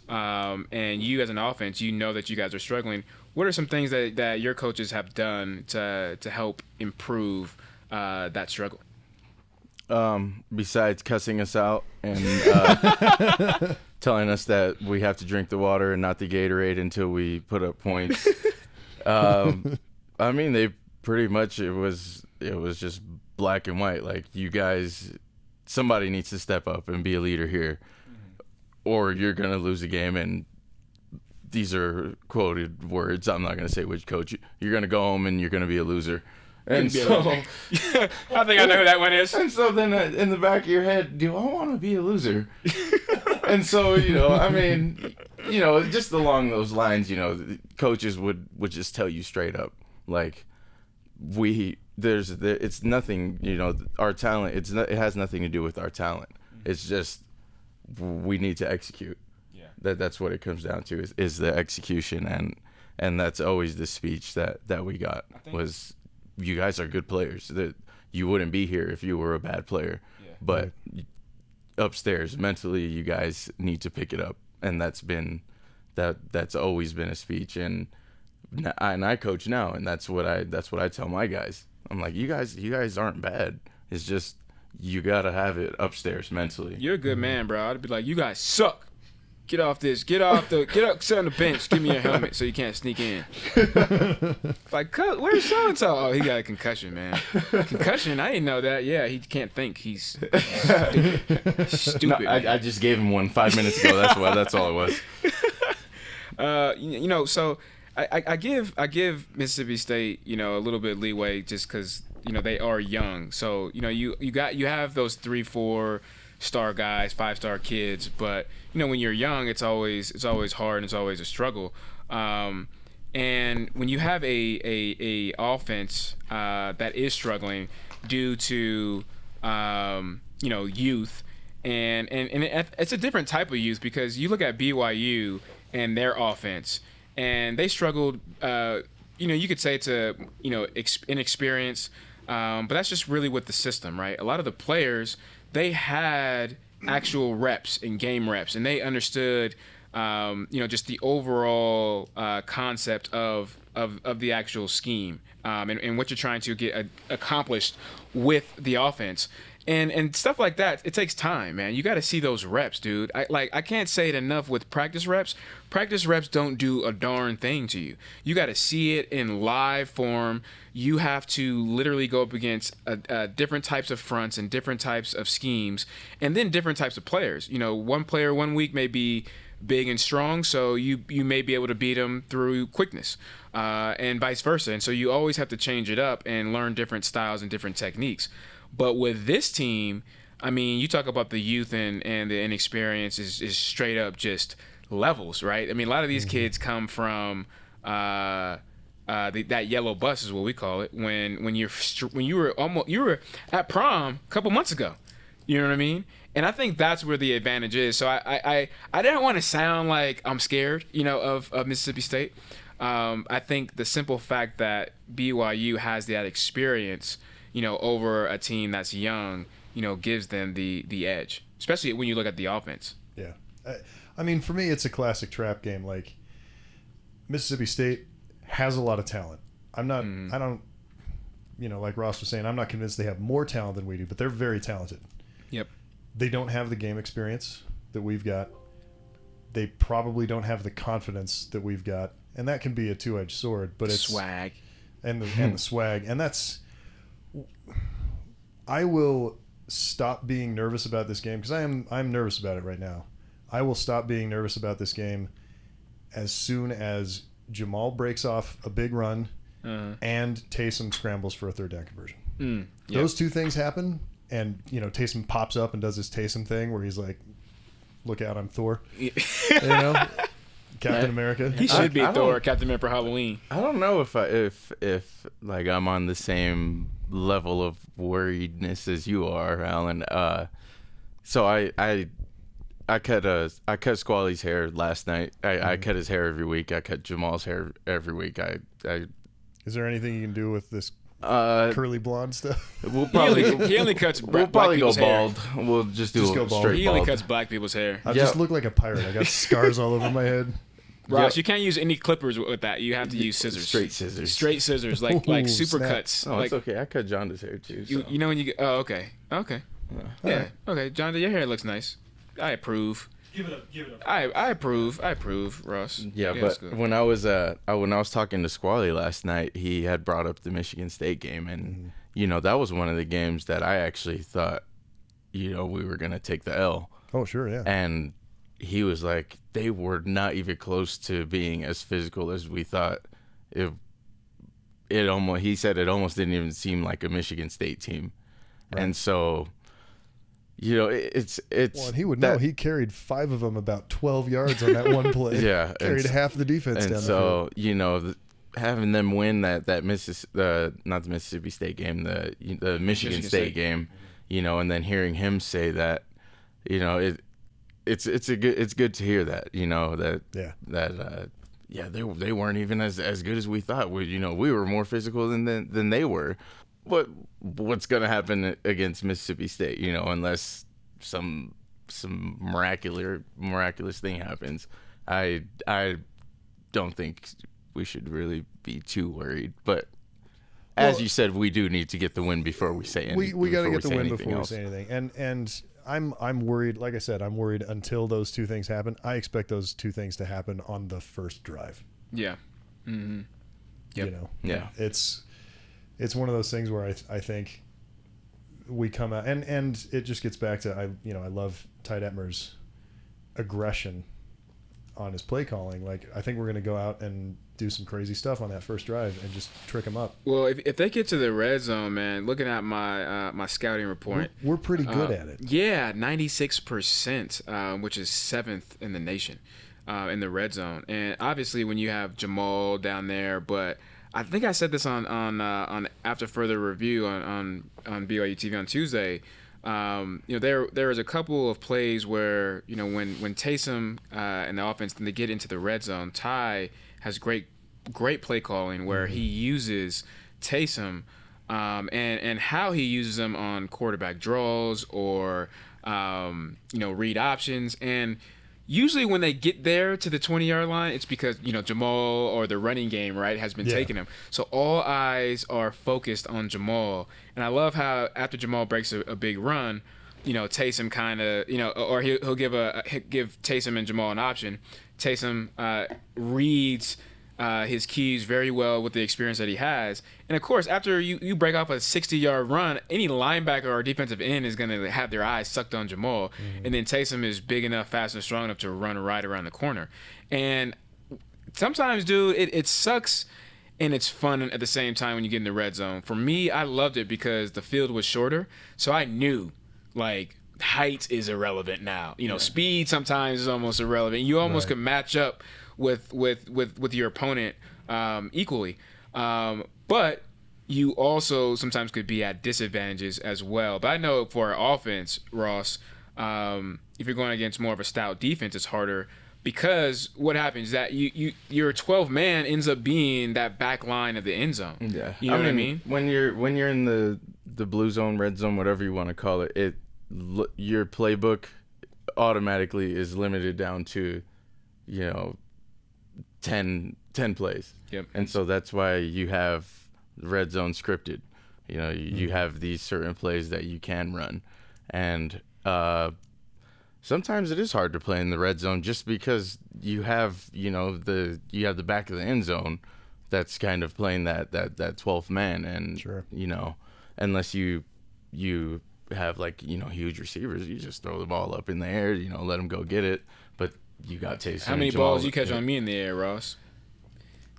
and you as an offense, that you guys are struggling, what are some things that your coaches have done to help improve that struggle? Besides cussing us out and telling us that we have to drink the water and not the Gatorade until we put up points. I mean, they pretty much, it was just black and white. Like, you guys, somebody needs to step up and be a leader here, or you're going to lose a game. And these are quoted words. I'm not going to say which coach. You're going to go home and you're going to be a loser. And so, I think I know who that one is. And so then in the back of your head, do I want to be a loser? And so, I mean, just along those lines, coaches would just tell you straight up, like, it's nothing, our talent, it has nothing to do with our talent. It's just, we need to execute. That's what it comes down to is the execution, and that's always the speech that we got was, you guys are good players. That you wouldn't be here if you were a bad player, but upstairs mentally, you guys need to pick it up, and that's always been a speech, and I coach now, and that's what I tell my guys. I'm like, you guys aren't bad. It's just you gotta have it upstairs mentally. You're a good man, bro. I'd be like, you guys suck. Get up, sit on the bench. Give me your helmet so you can't sneak in. Like, where's so-and-so? Oh, he got a concussion, man. Concussion? I didn't know that. Yeah, he can't think. He's stupid. No, I just gave him one 5 minutes ago. That's all it was. So I give Mississippi State, a little bit of leeway just because, they are young. So, you have those 3-4 star guys, 5-star kids, but when you're young, it's always hard and it's always a struggle. And when you have a offense that is struggling due to youth, and it's a different type of youth, because you look at BYU and their offense, and they struggled. You could say it's inexperience, but that's just really with the system, right? A lot of the players, they had actual reps and game reps, and they understood, just the overall concept of the actual scheme, and what you're trying to get accomplished with the offense. And stuff like that, it takes time, man. You got to see those reps, dude. I can't say it enough with practice reps. Practice reps don't do a darn thing to you. You got to see it in live form. You have to literally go up against different types of fronts and different types of schemes, and then different types of players. One player 1 week may be big and strong, so you may be able to beat them through quickness, and vice versa. And so you always have to change it up and learn different styles and different techniques. But with this team, I mean, you talk about the youth and the inexperience is straight up just levels, right? I mean, a lot of these kids come from that yellow bus is what we call it. When you were at prom a couple months ago, you know what I mean? And I think that's where the advantage is. So I didn't want to sound like I'm scared, of Mississippi State. I think the simple fact that BYU has that experience, over a team that's young, gives them the edge, especially when you look at the offense. Yeah. I mean, for me, it's a classic trap game. Like, Mississippi State has a lot of talent. I don't, like Ross was saying, I'm not convinced they have more talent than we do, but they're very talented. Yep. They don't have the game experience that we've got. They probably don't have the confidence that we've got, and that can be a two-edged sword. But it's swag, and the swag, and that's. I will stop being nervous about this game, because I'm nervous about it right now. I will stop being nervous about this game as soon as Jamal breaks off a big run and Taysom scrambles for a third down conversion. Those two things happen, and Taysom pops up and does his Taysom thing where he's like, "Look out, I'm Thor." Captain America. He should be Thor, Captain America for Halloween. I don't know if like I'm on the same level of worriedness as you are, Alan. So I cut Squally's hair last night. I cut his hair every week. I cut Jamal's hair every week. Is there anything you can do with this curly blonde stuff? We'll probably he only cuts we'll probably go bald. Hair. We'll just do go bald. straight He bald. only cuts black people's hair. I just look like a pirate. I got scars all over my head. Ross, you can't use any clippers with that. You have to use scissors. Straight scissors. Straight scissors, like super snap. cuts. Oh, like, it's okay. I cut Jonda's hair too. So. You know when you get. Oh, okay. Yeah. Okay, John, your hair looks nice. I approve. Give it up. I approve, Ross. Yeah, but when I was talking to Squally last night, he had brought up the Michigan State game, and that was one of the games that I actually thought, we were gonna take the L. Oh, sure, yeah. And he was like, they were not even close to being as physical as we thought. He said it almost didn't even seem like a Michigan State team, right. And so. It's well, and he would know. He carried 5 of them about 12 yards on that one play. Yeah, carried half the defense down. And so having them win not the Mississippi State game, the Michigan State game, and then hearing him say that, it's good to hear that, they weren't even as good as we thought. We were more physical than they were. But what's gonna happen against Mississippi State? Unless some miraculous thing happens, I don't think we should really be too worried. But as you said, we do need to get the win before we say anything. We got to get the win before we say anything. And I'm worried. Like I said, I'm worried until those two things happen. I expect those two things to happen on the first drive. Yeah. Mm-hmm. Yep. Yeah. It's one of those things where I think we come out and it just gets back to I love Ty Detmer's aggression on his play calling. Like, I think we're going to go out and do some crazy stuff on that first drive and just trick them up. Well, if they get to the red zone, man, looking at my my scouting report, we're pretty good at it. Yeah, 96%, which is 7th in the nation in the red zone. And obviously, when you have Jamal down there, but I think I said this on after further review on BYU TV on Tuesday. There was a couple of plays where when Taysom and the offense, when they get into the red zone, Ty has great play calling where he uses Taysom and how he uses them on quarterback draws or read options. And usually when they get there to the 20-yard line, it's because Jamal or the running game has been taking them. So all eyes are focused on Jamal. And I love how after Jamal breaks a big run, Taysom kind of or he'll give Taysom and Jamal an option. Taysom reads his keys very well with the experience that he has. And of course, after you break off a 60-yard run, any linebacker or defensive end is going to have their eyes sucked on Jamal. Mm-hmm. And then Taysom is big enough, fast and strong enough to run right around the corner. And sometimes, dude, it sucks and it's fun at the same time when you get in the red zone. For me, I loved it because the field was shorter. So I knew, height is irrelevant now. Speed sometimes is almost irrelevant. You almost can match up with your opponent equally. But you also sometimes could be at disadvantages as well. But I know for our offense, Ross, if you're going against more of a stout defense, it's harder because what happens is that your 12 man ends up being that back line of the end zone. Yeah. You know what I mean? When you're in the blue zone, red zone, whatever you want to call it, your playbook automatically is limited down to 10 plays. Yep. And so that's why you have red zone scripted. You have these certain plays that you can run. And sometimes it is hard to play in the red zone just because you have, the back of the end zone that's kind of playing that 12th man. And, sure. Unless you have huge receivers, you just throw the ball up in the air, let them go get it. But you got Taysom. How many balls you catch on me in the air, Ross?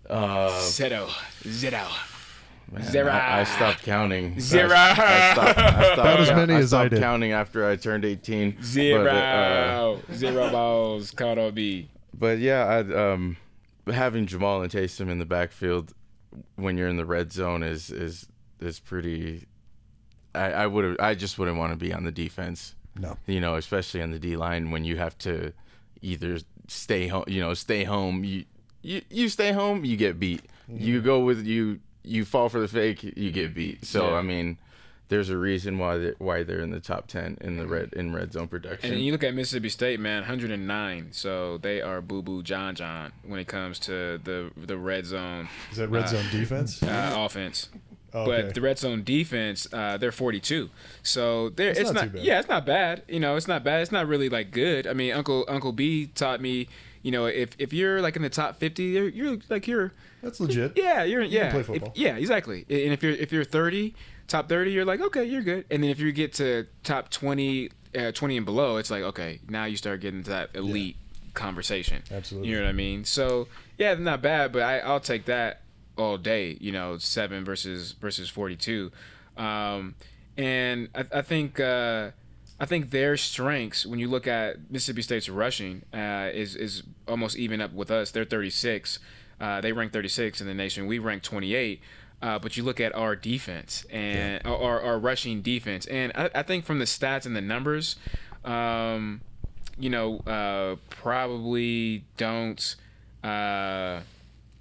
Zero. Man, Zero. I stopped counting. Zero. I stopped About as many as I did. counting after I turned 18. Zero. Zero balls caught on me. But yeah, having Jamal and Taysom in the backfield when you're in the red zone is pretty. I just wouldn't want to be on the defense. No. Especially on the D line when you have to either stay home. Stay home. You stay home, you get beat. Mm-hmm. You go with you fall for the fake, you get beat. So yeah. I mean, there's a reason why they're in the top 10 in the red zone production. And you look at Mississippi State, man, 109. So they are boo John when it comes to the red zone. Is that red zone defense? Offense. Oh, okay. But the red zone defense, they're 42. So it's not too bad. Yeah, it's not bad. It's not bad. It's not really good. I mean, Uncle B taught me, if you're in the top 50, you're that's legit. Yeah, you can play football. Yeah, exactly. And if you're 30, top 30, you're okay, you're good. And then if you get to top 20 and below, it's okay, now you start getting to that elite conversation. Absolutely. You know what I mean? So yeah, not bad, but I'll take that all day. 7 versus 42. And I think their strengths, when you look at Mississippi State's rushing, is almost even up with us. They're 36. They rank 36 in the nation. We rank 28. But you look at our defense and our rushing defense, and I think from the stats and the numbers, probably don't,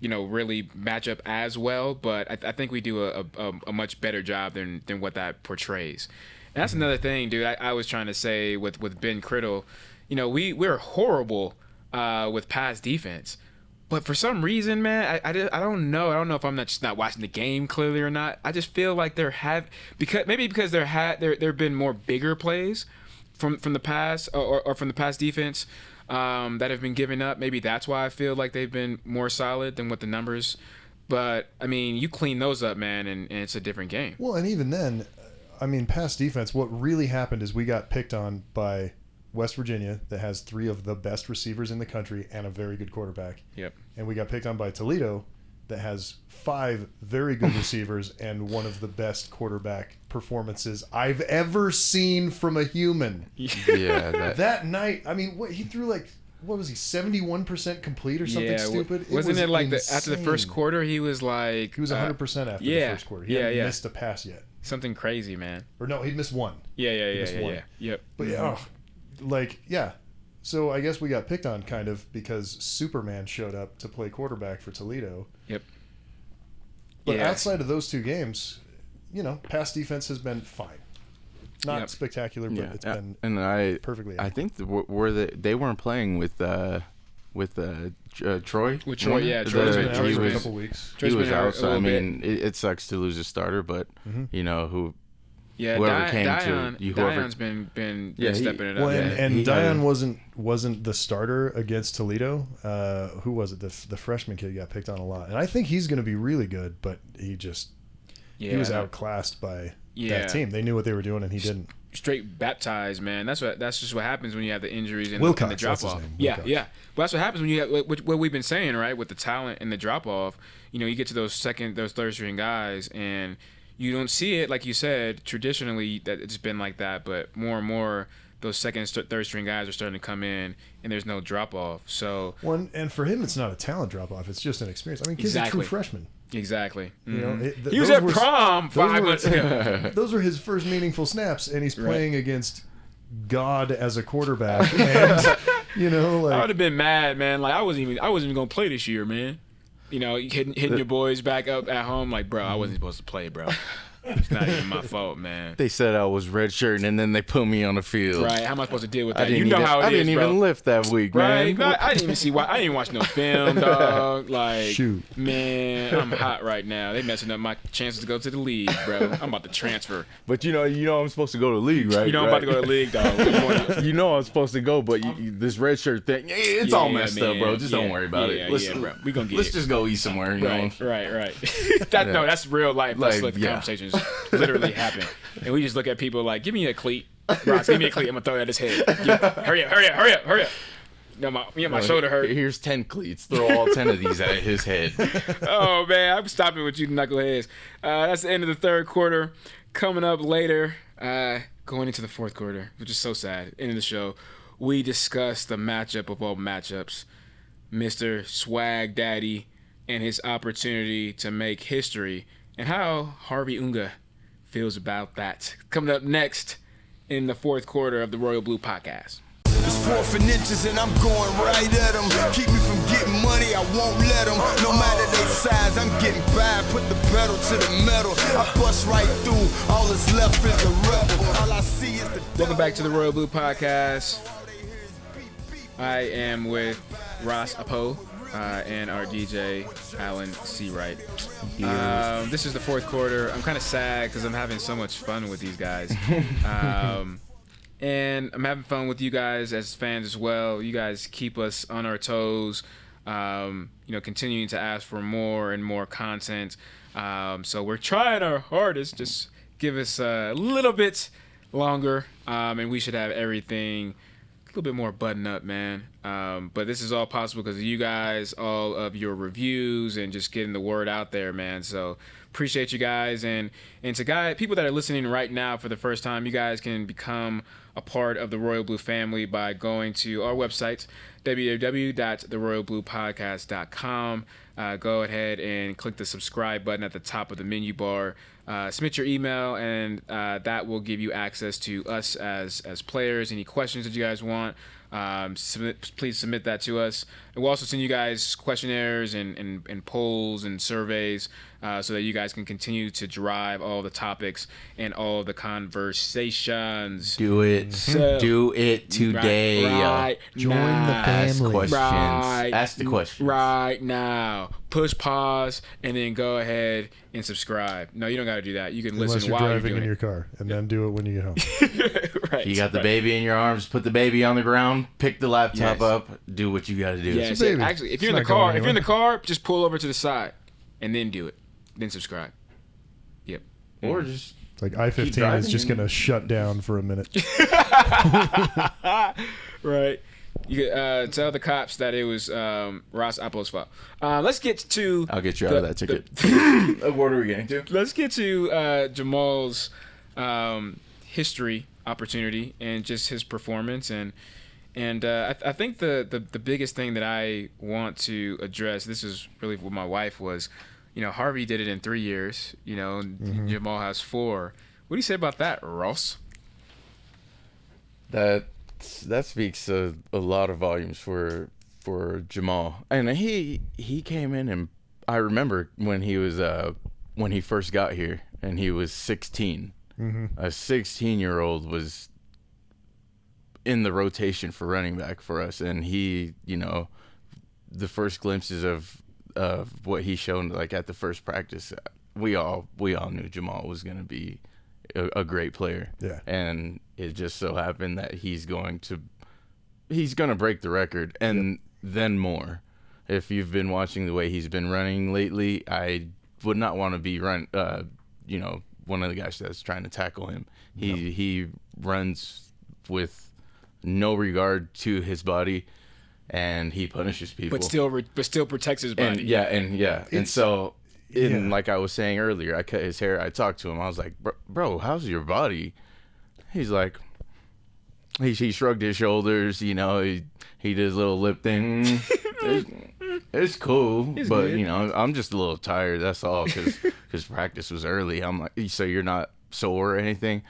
really match up as well. But I think we do a much better job than what that portrays. And that's another thing, dude. I was trying to say with Ben Criddle, we're horrible with pass defense. But for some reason, man, I don't know. I don't know if I'm just not watching the game clearly or not. I just feel like there have been more bigger plays from the pass or from the pass defense that have been given up. Maybe that's why I feel like they've been more solid than what the numbers. But I mean, you clean those up, man, and it's a different game. Well, and even then, I mean, pass defense. What really happened is we got picked on by West Virginia, that has 3 of the best receivers in the country and a very good quarterback. Yep. And we got picked on by Toledo, that has 5 very good receivers and one of the best quarterback performances I've ever seen from a human. Yeah. That night, I mean, he threw what was he, 71% complete or something stupid? Wasn't it like after the first quarter, he was like... He was 100% after the first quarter. He hadn't missed a pass yet. Something crazy, man. Or no, he'd missed one. Yeah. One. Yep. But so I guess we got picked on kind of because Superman showed up to play quarterback for Toledo. Yep. But outside of those 2 games, pass defense has been fine. Not spectacular, but it's been perfectly. I think they weren't playing with Troy. With Troy, Troy's been out for a couple weeks. He was out, so I mean, it sucks to lose a starter, but whoever came to you, Dion's been stepping it up. Well, and Dion wasn't the starter against Toledo. Who was it? The freshman kid got picked on a lot, and I think he's going to be really good, but he was outclassed by that team. They knew what they were doing, and he didn't. Straight baptized, man. That's just what happens when you have the injuries and Wilcox, the drop off. Yeah. But that's what happens when you have what we've been saying, right? With the talent and the drop off, you get to those third string guys, and you don't see it, like you said, traditionally that it's been like that, but more and more those second, third string guys are starting to come in, and there's no drop off. So and for him, it's not a talent drop off; it's just an experience. I mean, kid's a true freshman. Exactly. He was at prom 5 months ago. Those were his first meaningful snaps, and he's playing against God as a quarterback. And I would have been mad, man. Like I wasn't even gonna play this year, man. Hitting your boys back up at home, like, bro, I wasn't supposed to play, bro. It's not even my fault, man. They said I was redshirting, and then they put me on the field. Right? How am I supposed to deal with that? How it is, I didn't even lift that week, man. Right? I didn't even see why. I didn't watch no film, dog. Like, shoot, man, I'm hot right now. They messing up my chances to go to the league, bro. I'm about to transfer. But I'm supposed to go to the league, right? I'm about to go to the league, dog. I'm supposed to go, but this red shirt thing, it's all messed up, bro. Just don't worry about it. Bro. We gonna get Let's just go eat somewhere, Right. That's real life. Let's let the conversations literally happen. And we just look at people like, give me a cleat. Ross, give me a cleat. I'm going to throw it at his head. Hurry up. No, my shoulder hurt. Here's 10 cleats. Throw all 10 of these at his head. Oh, man. I'm stopping with you knuckleheads. That's the end of the third quarter. Coming up later, going into the fourth quarter, which is so sad. End of the show. We discuss the matchup of all matchups. Mr. Swag Daddy and his opportunity to make history, and how Harvey Unga feels about that. Coming up next in the fourth quarter of the Royal Blue Podcast. It's 4 inches and I'm going right at them. Keep me from getting money, I won't let them. No matter their size, I'm getting by. Put the pedal to the metal. I bust right through. All that's left is the rebel. All I see is the... Welcome back to the Royal Blue Podcast. I am with Ross Oppo and our DJ, Alan Seawright. This is the fourth quarter. I'm kind of sad because I'm having so much fun with these guys. And I'm having fun with you guys as fans as well. You guys keep us on our toes, continuing to ask for more and more content. So we're trying our hardest. Just give us a little bit longer, and we should have everything a little bit more buttoned up, man. But this is all possible because of you guys, all of your reviews, and just getting the word out there, man. So appreciate you guys. And to people that are listening right now for the first time, you guys can become a part of the Royal Blue family by going to our website, www.theroyalbluepodcast.com. Go ahead and click the subscribe button at the top of the menu bar. Submit your email, and that will give you access to us as players. Any questions that you guys want, please submit that to us. And we'll also send you guys questionnaires and polls and surveys so that you guys can continue to drive all the topics and all the conversations. Do it. So, do it today. Right Join now. the Ask family. questions. Right, Ask the questions. Right now. Push pause and then go ahead and subscribe. No, you don't got to do that. You can Unless listen you're while you're driving doing in your it. car, and then do it when you get home. Right. You got the baby in your arms. Put the baby on the ground. Pick the laptop Yes. up. Do what you got to do. Yes, a baby. actually, if It's you're in the not going car, anywhere. just pull over to the side and then do it. Then subscribe. Yep. Or just It's like I-15 is driving just and- going to shut down for a minute. Right. You tell the cops that it was Ross Apollo's fault. Let's get to. I'll get you out of that ticket. What are we getting to? Let's get to Jamal's history opportunity and just his performance and I think the biggest thing that I want to address. This is really what my wife was. Harvey did it in 3 years. Jamal has 4. What do you say about that, Ross? That speaks a lot of volumes for Jamal. And he came in, and I remember when he was when he first got here, and he was 16. Mm-hmm. A 16-year-old was in the rotation for running back for us, and he, the first glimpses of what he showed, like at the first practice, we all knew Jamal was going to be a great player. Yeah. And it just so happened that he's going to break the record, and then more. If you've been watching the way he's been running lately, I would not want to be one of the guys that's trying to tackle him. He runs with no regard to his body, and he punishes people. But still protects his body. And so, like I was saying earlier, I cut his hair. I talked to him. I was like, bro, how's your body? He's like, he shrugged his shoulders. He did his little lip thing. It's cool, It's but good. I'm just a little tired. That's all, because practice was early. I'm like, so you're not sore or anything?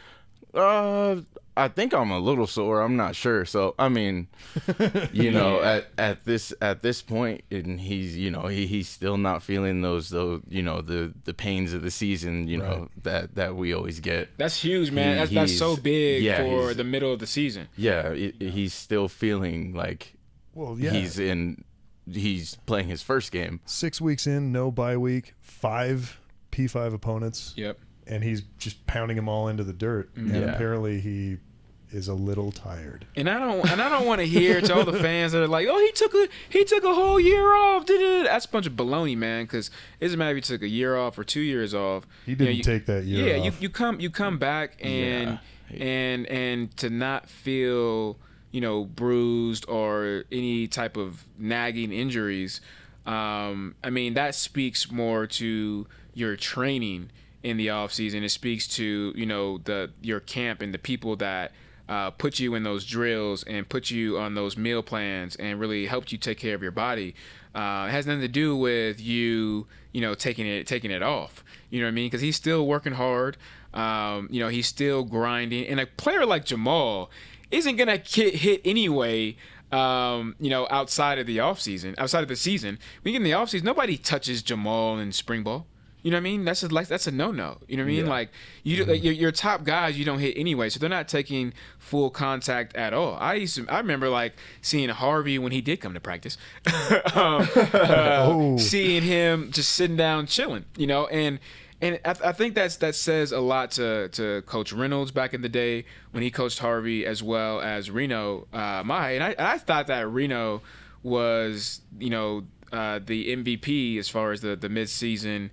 I think I'm a little sore. I'm not sure. So I mean, at this point, and he's still not feeling those the pains of the season. Right. that we always get. That's huge, man. That's so big for he's- the middle of the season. Yeah, he's still feeling like Well, yeah. he's playing his first game. 6 weeks in, no bye week, 5 P5 opponents, Yep. and he's just pounding them all into the dirt. And Yeah. apparently he is a little tired. And I don't want to hear to all the fans that are like, oh, he took a whole year off. That's a bunch of baloney, man. Because it doesn't matter if you took a year off or 2 years off. He didn't take that year off. you come back and to not feel bruised or any type of nagging injuries. That speaks more to your training in the off season. It speaks to your camp and the people that put you in those drills and put you on those meal plans and really helped you take care of your body. It has nothing to do with you taking it off. You know what I mean? Because he's still working hard. He's still grinding. And a player like Jamal isn't gonna get hit anyway. Outside of the offseason, outside of the season, when you get in the offseason, nobody touches Jamal in spring ball. You know what I mean? That's a no-no. You know what I mean? Yeah. Like your top guys, you don't hit anyway, so they're not taking full contact at all. I remember like seeing Harvey when he did come to practice, seeing him just sitting down chilling, and I think that says a lot to Coach Reynolds back in the day when he coached Harvey as well as Reno Mahe, and I thought that Reno was the MVP as far as the midseason.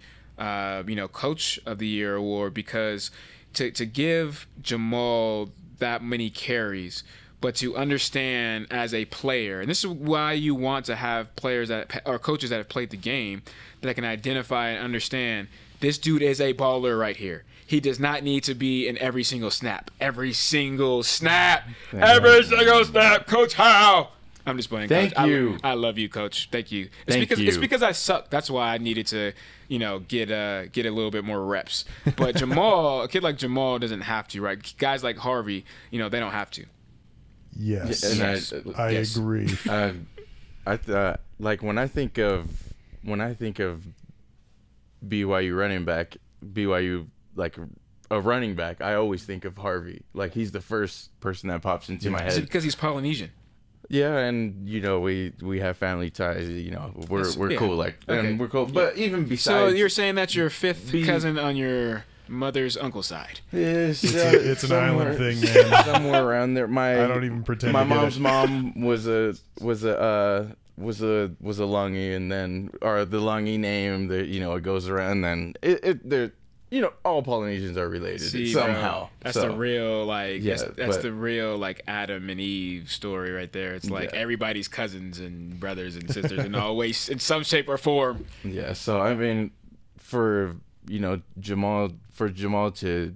Coach of the Year award, because to give Jamal that many carries, but to understand as a player, and this is why you want to have players or coaches that have played the game that can identify and understand this dude is a baller right here. He does not need to be in every single snap. Every single snap. Every single snap. Coach Howe. I'm just playing. Thank Coach. you. I love you, Coach. Thank you. It's because I suck. That's why I needed to, get a little bit more reps. But Jamal, a kid like Jamal doesn't have to, right? Guys like Harvey, they don't have to. Yes, And I agree. Like when I think of BYU running back, BYU like a running back, I always think of Harvey. Like he's the first person that pops into my Is it head. because he's Polynesian? Yeah, and we have family ties. We're cool. Like Okay. and we're cool. But even So besides, you're saying that's your fifth cousin on your mother's uncle side? It's an island thing, man. Somewhere around there. I don't even pretend My to get mom's it. mom was a Lungy, and then or the Lungy name that it goes around. And they're all Polynesians are related See, somehow. bro, that's So, the real that's but- the real Adam and Eve story right there. It's like Yeah. everybody's cousins and brothers and sisters and always in some shape or form. Yeah, so I mean, for Jamal to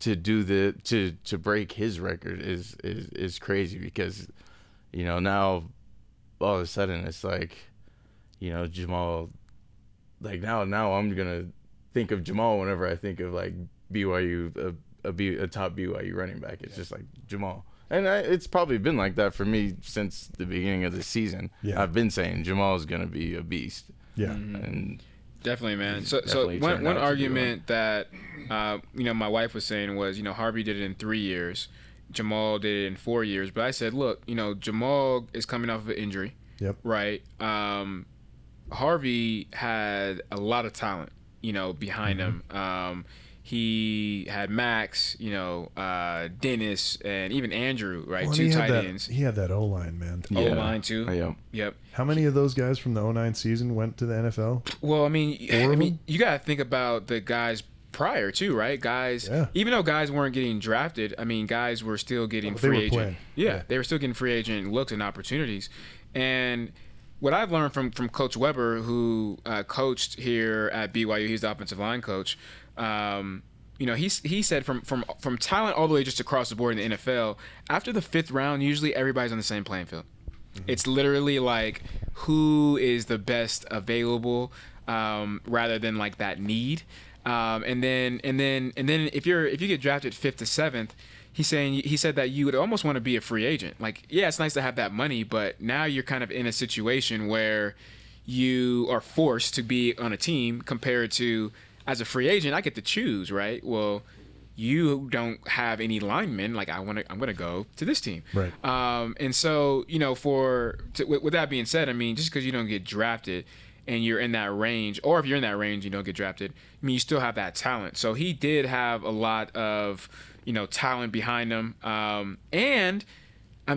do to break his record is crazy because now all of a sudden it's like Jamal, like now I'm gonna think of Jamal whenever I think of like BYU a top BYU running back. It's just like Jamal. And it's probably been like that for me since the beginning of the season. Yeah. I've been saying Jamal's going to be a beast. Yeah. And Definitely, man. He's So definitely one turned out to be argument that my wife was saying was Harvey did it in 3 years, Jamal did it in 4 years. But I said, look, Jamal is coming off of an injury, Yep. right? Harvey had a lot of talent, behind Mm-hmm. him. He had Max, Dennis, and even Andrew, right? Well, and Two he had tight that, ends. He had that O-line, man. O-line too. Yeah. Yep. How many of those guys from the 09 season went to the NFL? Well, of them? you got to think about the guys prior too, right? Guys, Yeah. even though guys weren't getting drafted, guys were still getting They free were agent. playing. Yeah, Yeah. they were still getting free agent looks and opportunities. And what I've learned from Coach Weber, who coached here at BYU, he's the offensive line coach. He said from talent all the way just across the board in the NFL, after the 5th round, usually everybody's on the same playing field. Mm-hmm. It's literally like who is the best available, rather than like that need. And then if you get drafted 5th to 7th, he said that you would almost want to be a free agent. Like, yeah, it's nice to have that money, but now you're kind of in a situation where you are forced to be on a team compared to as a free agent, I get to choose, right? Well, you don't have any linemen. Like I'm gonna go to this team, Right. And so with that being said, just because you don't get drafted and you're in that range, or if you're in that range, you don't get drafted, you still have that talent. So he did have a lot of talent behind him, and I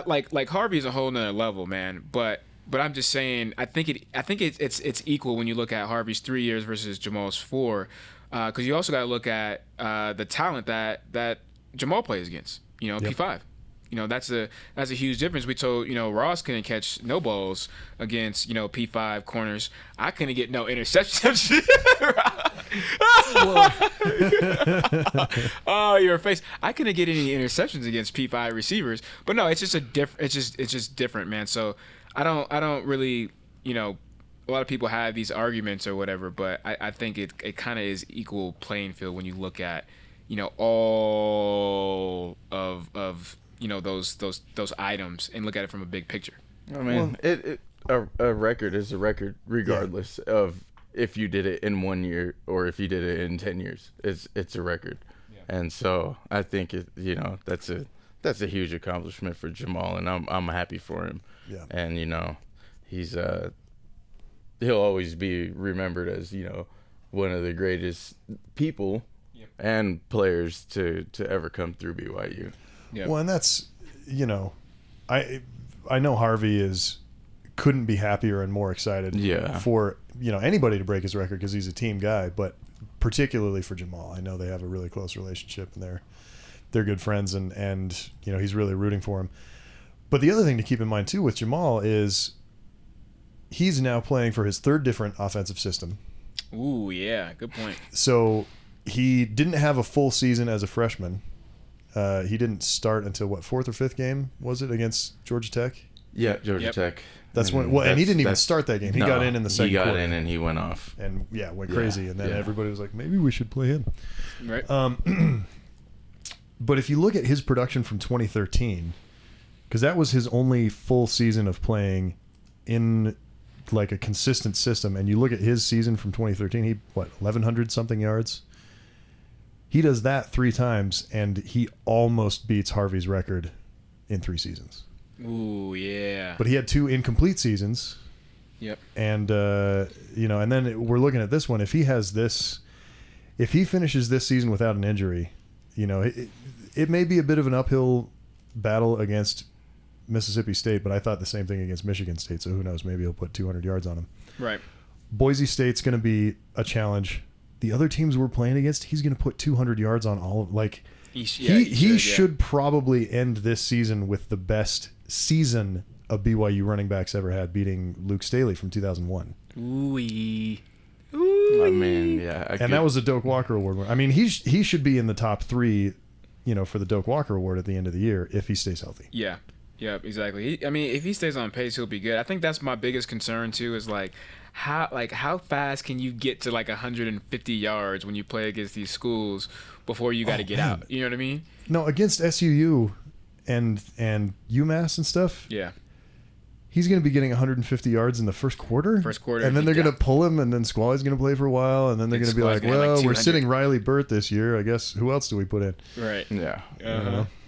like Harvey's a whole nother level, man. But I'm just saying, I think it's equal when you look at Harvey's 3 years versus Jamal's 4, because you also got to look at the talent that Jamal plays against. P5. That's a huge difference. We told Ross couldn't catch no balls against P5 corners. I couldn't get no interceptions. Oh, your face! I couldn't get any interceptions against P5 receivers. But no, it's just different, man. So I don't really a lot of people have these arguments or whatever, but I think it kind of is equal playing field when you look at all of those items and look at it from a big picture. I mean, a record is a record regardless of if you did it in 1 year or if you did it in 10 years. It's a record. Yeah. And so I think that's a huge accomplishment for Jamal, and I'm happy for him. Yeah. And he's he'll always be remembered as one of the greatest people and players to ever come through BYU. Yeah. Well, and that's I know Harvey couldn't be happier and more excited for anybody to break his record because he's a team guy, but particularly for Jamal. I know they have a really close relationship and they're good friends, and he's really rooting for him. But the other thing to keep in mind too with Jamal is he's now playing for his 3rd different offensive system. Ooh, yeah, good point. So he didn't have a full season as a freshman. He didn't start until what, 4th or 5th game was it against Georgia Tech? Yeah, Georgia Yep. Tech. That's when. Well, and he didn't even start that game. He got in the second He got quarter. in and he went off. And went crazy. And then yeah. everybody was like, maybe we should play him. Right. But if you look at his production from 2013, because that was his only full season of playing in like a consistent system, and you look at his season from 2013, he 1,100 something yards. He does that 3 times, and he almost beats Harvey's record in 3 seasons. Ooh, yeah. But he had 2 incomplete seasons. Yep. And and then we're looking at this one. If he finishes this season without an injury, it may be a bit of an uphill battle against Mississippi State, but I thought the same thing against Michigan State. So who knows? Maybe he'll put 200 yards on him. Right. Boise State's going to be a challenge. The other teams we're playing against, he's going to put 200 yards on all of He should probably end this season with the best season a BYU running backs ever had, beating Luke Staley from 2001. Ooh-wee. I mean, yeah. And that was a Doak Walker Award. I mean, he should be in the top 3, for the Doak Walker Award at the end of the year if he stays healthy. Yeah. Yeah, exactly. If he stays on pace, he'll be good. I think that's my biggest concern too. Is how fast can you get to 150 yards when you play against these schools before you got to get out? You know what I mean? No, against SUU and UMass and stuff. Yeah. He's going to be getting 150 yards in the first quarter. And then they're going to pull him, and then Squally's going to play for a while, and then they're going to be like, well, we're sitting Riley Burt this year. I guess who else do we put in? Right. Yeah.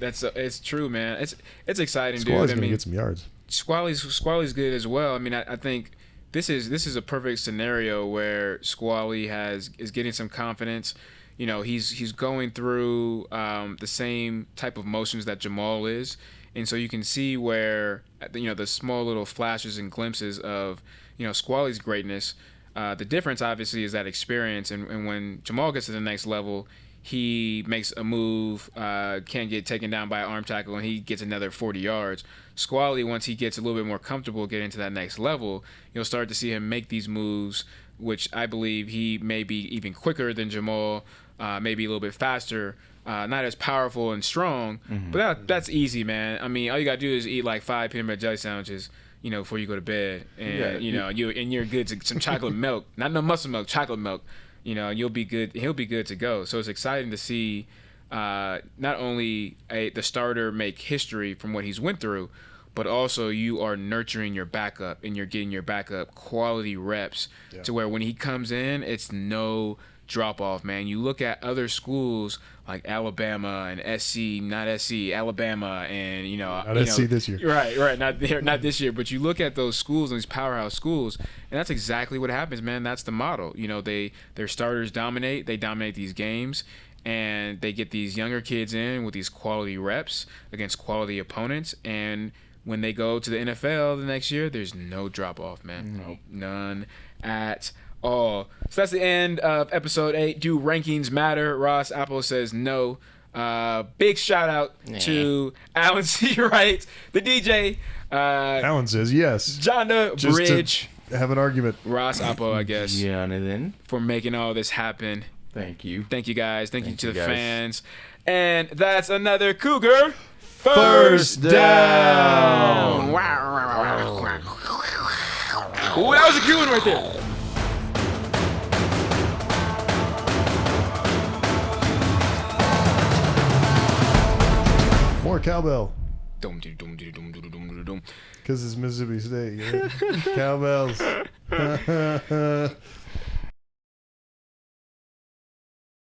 It's true, man. It's exciting, Squally's dude. going to get some yards. Squally's good as well. I mean, I think this is a perfect scenario where Squally is getting some confidence. He's going through the same type of motions that Jamal is. And so you can see where, the small little flashes and glimpses of, Squally's greatness. The difference, obviously, is that experience. And when Jamal gets to the next level, he makes a move, can't get taken down by an arm tackle, and he gets another 40 yards. Squally, once he gets a little bit more comfortable getting to that next level, you'll start to see him make these moves, which I believe he may be even quicker than Jamal, maybe a little bit faster. Not as powerful and strong, but that's easy, man. I mean, all you gotta do is eat 5 peanut butter jelly sandwiches, before you go to bed, and you're good to some chocolate milk, not no muscle milk, chocolate milk, you'll be good. He'll be good to go. So it's exciting to see not only the starter make history from what he's went through, but also you are nurturing your backup and you're getting your backup quality reps to where when he comes in, it's no drop off, man. You look at other schools like Alabama and Alabama, and not SC this year, right, not this year. But you look at those schools, these powerhouse schools, and that's exactly what happens, man. That's the model. Their starters dominate. They dominate these games, and they get these younger kids in with these quality reps against quality opponents, and when they go to the NFL the next year, there's no drop off, man. Nope. None at all. So that's the end of episode 8. Do rankings matter? Ross Apple says no. Big shout out to Alan C. Wright, the DJ. Alan says yes. Jonda Just Bridge. To have an argument. Ross Apple, I guess. Jonathan. For making all this happen. Thank you. Thank you, guys. Thank you to the guys. fans. And that's another Cougar First down. Wow. Ooh, that was a good one right there. More cowbell. Dum, dum, dum, dum, dum, dum, dum, dum, dum. Because it's Mississippi State. Cowbells.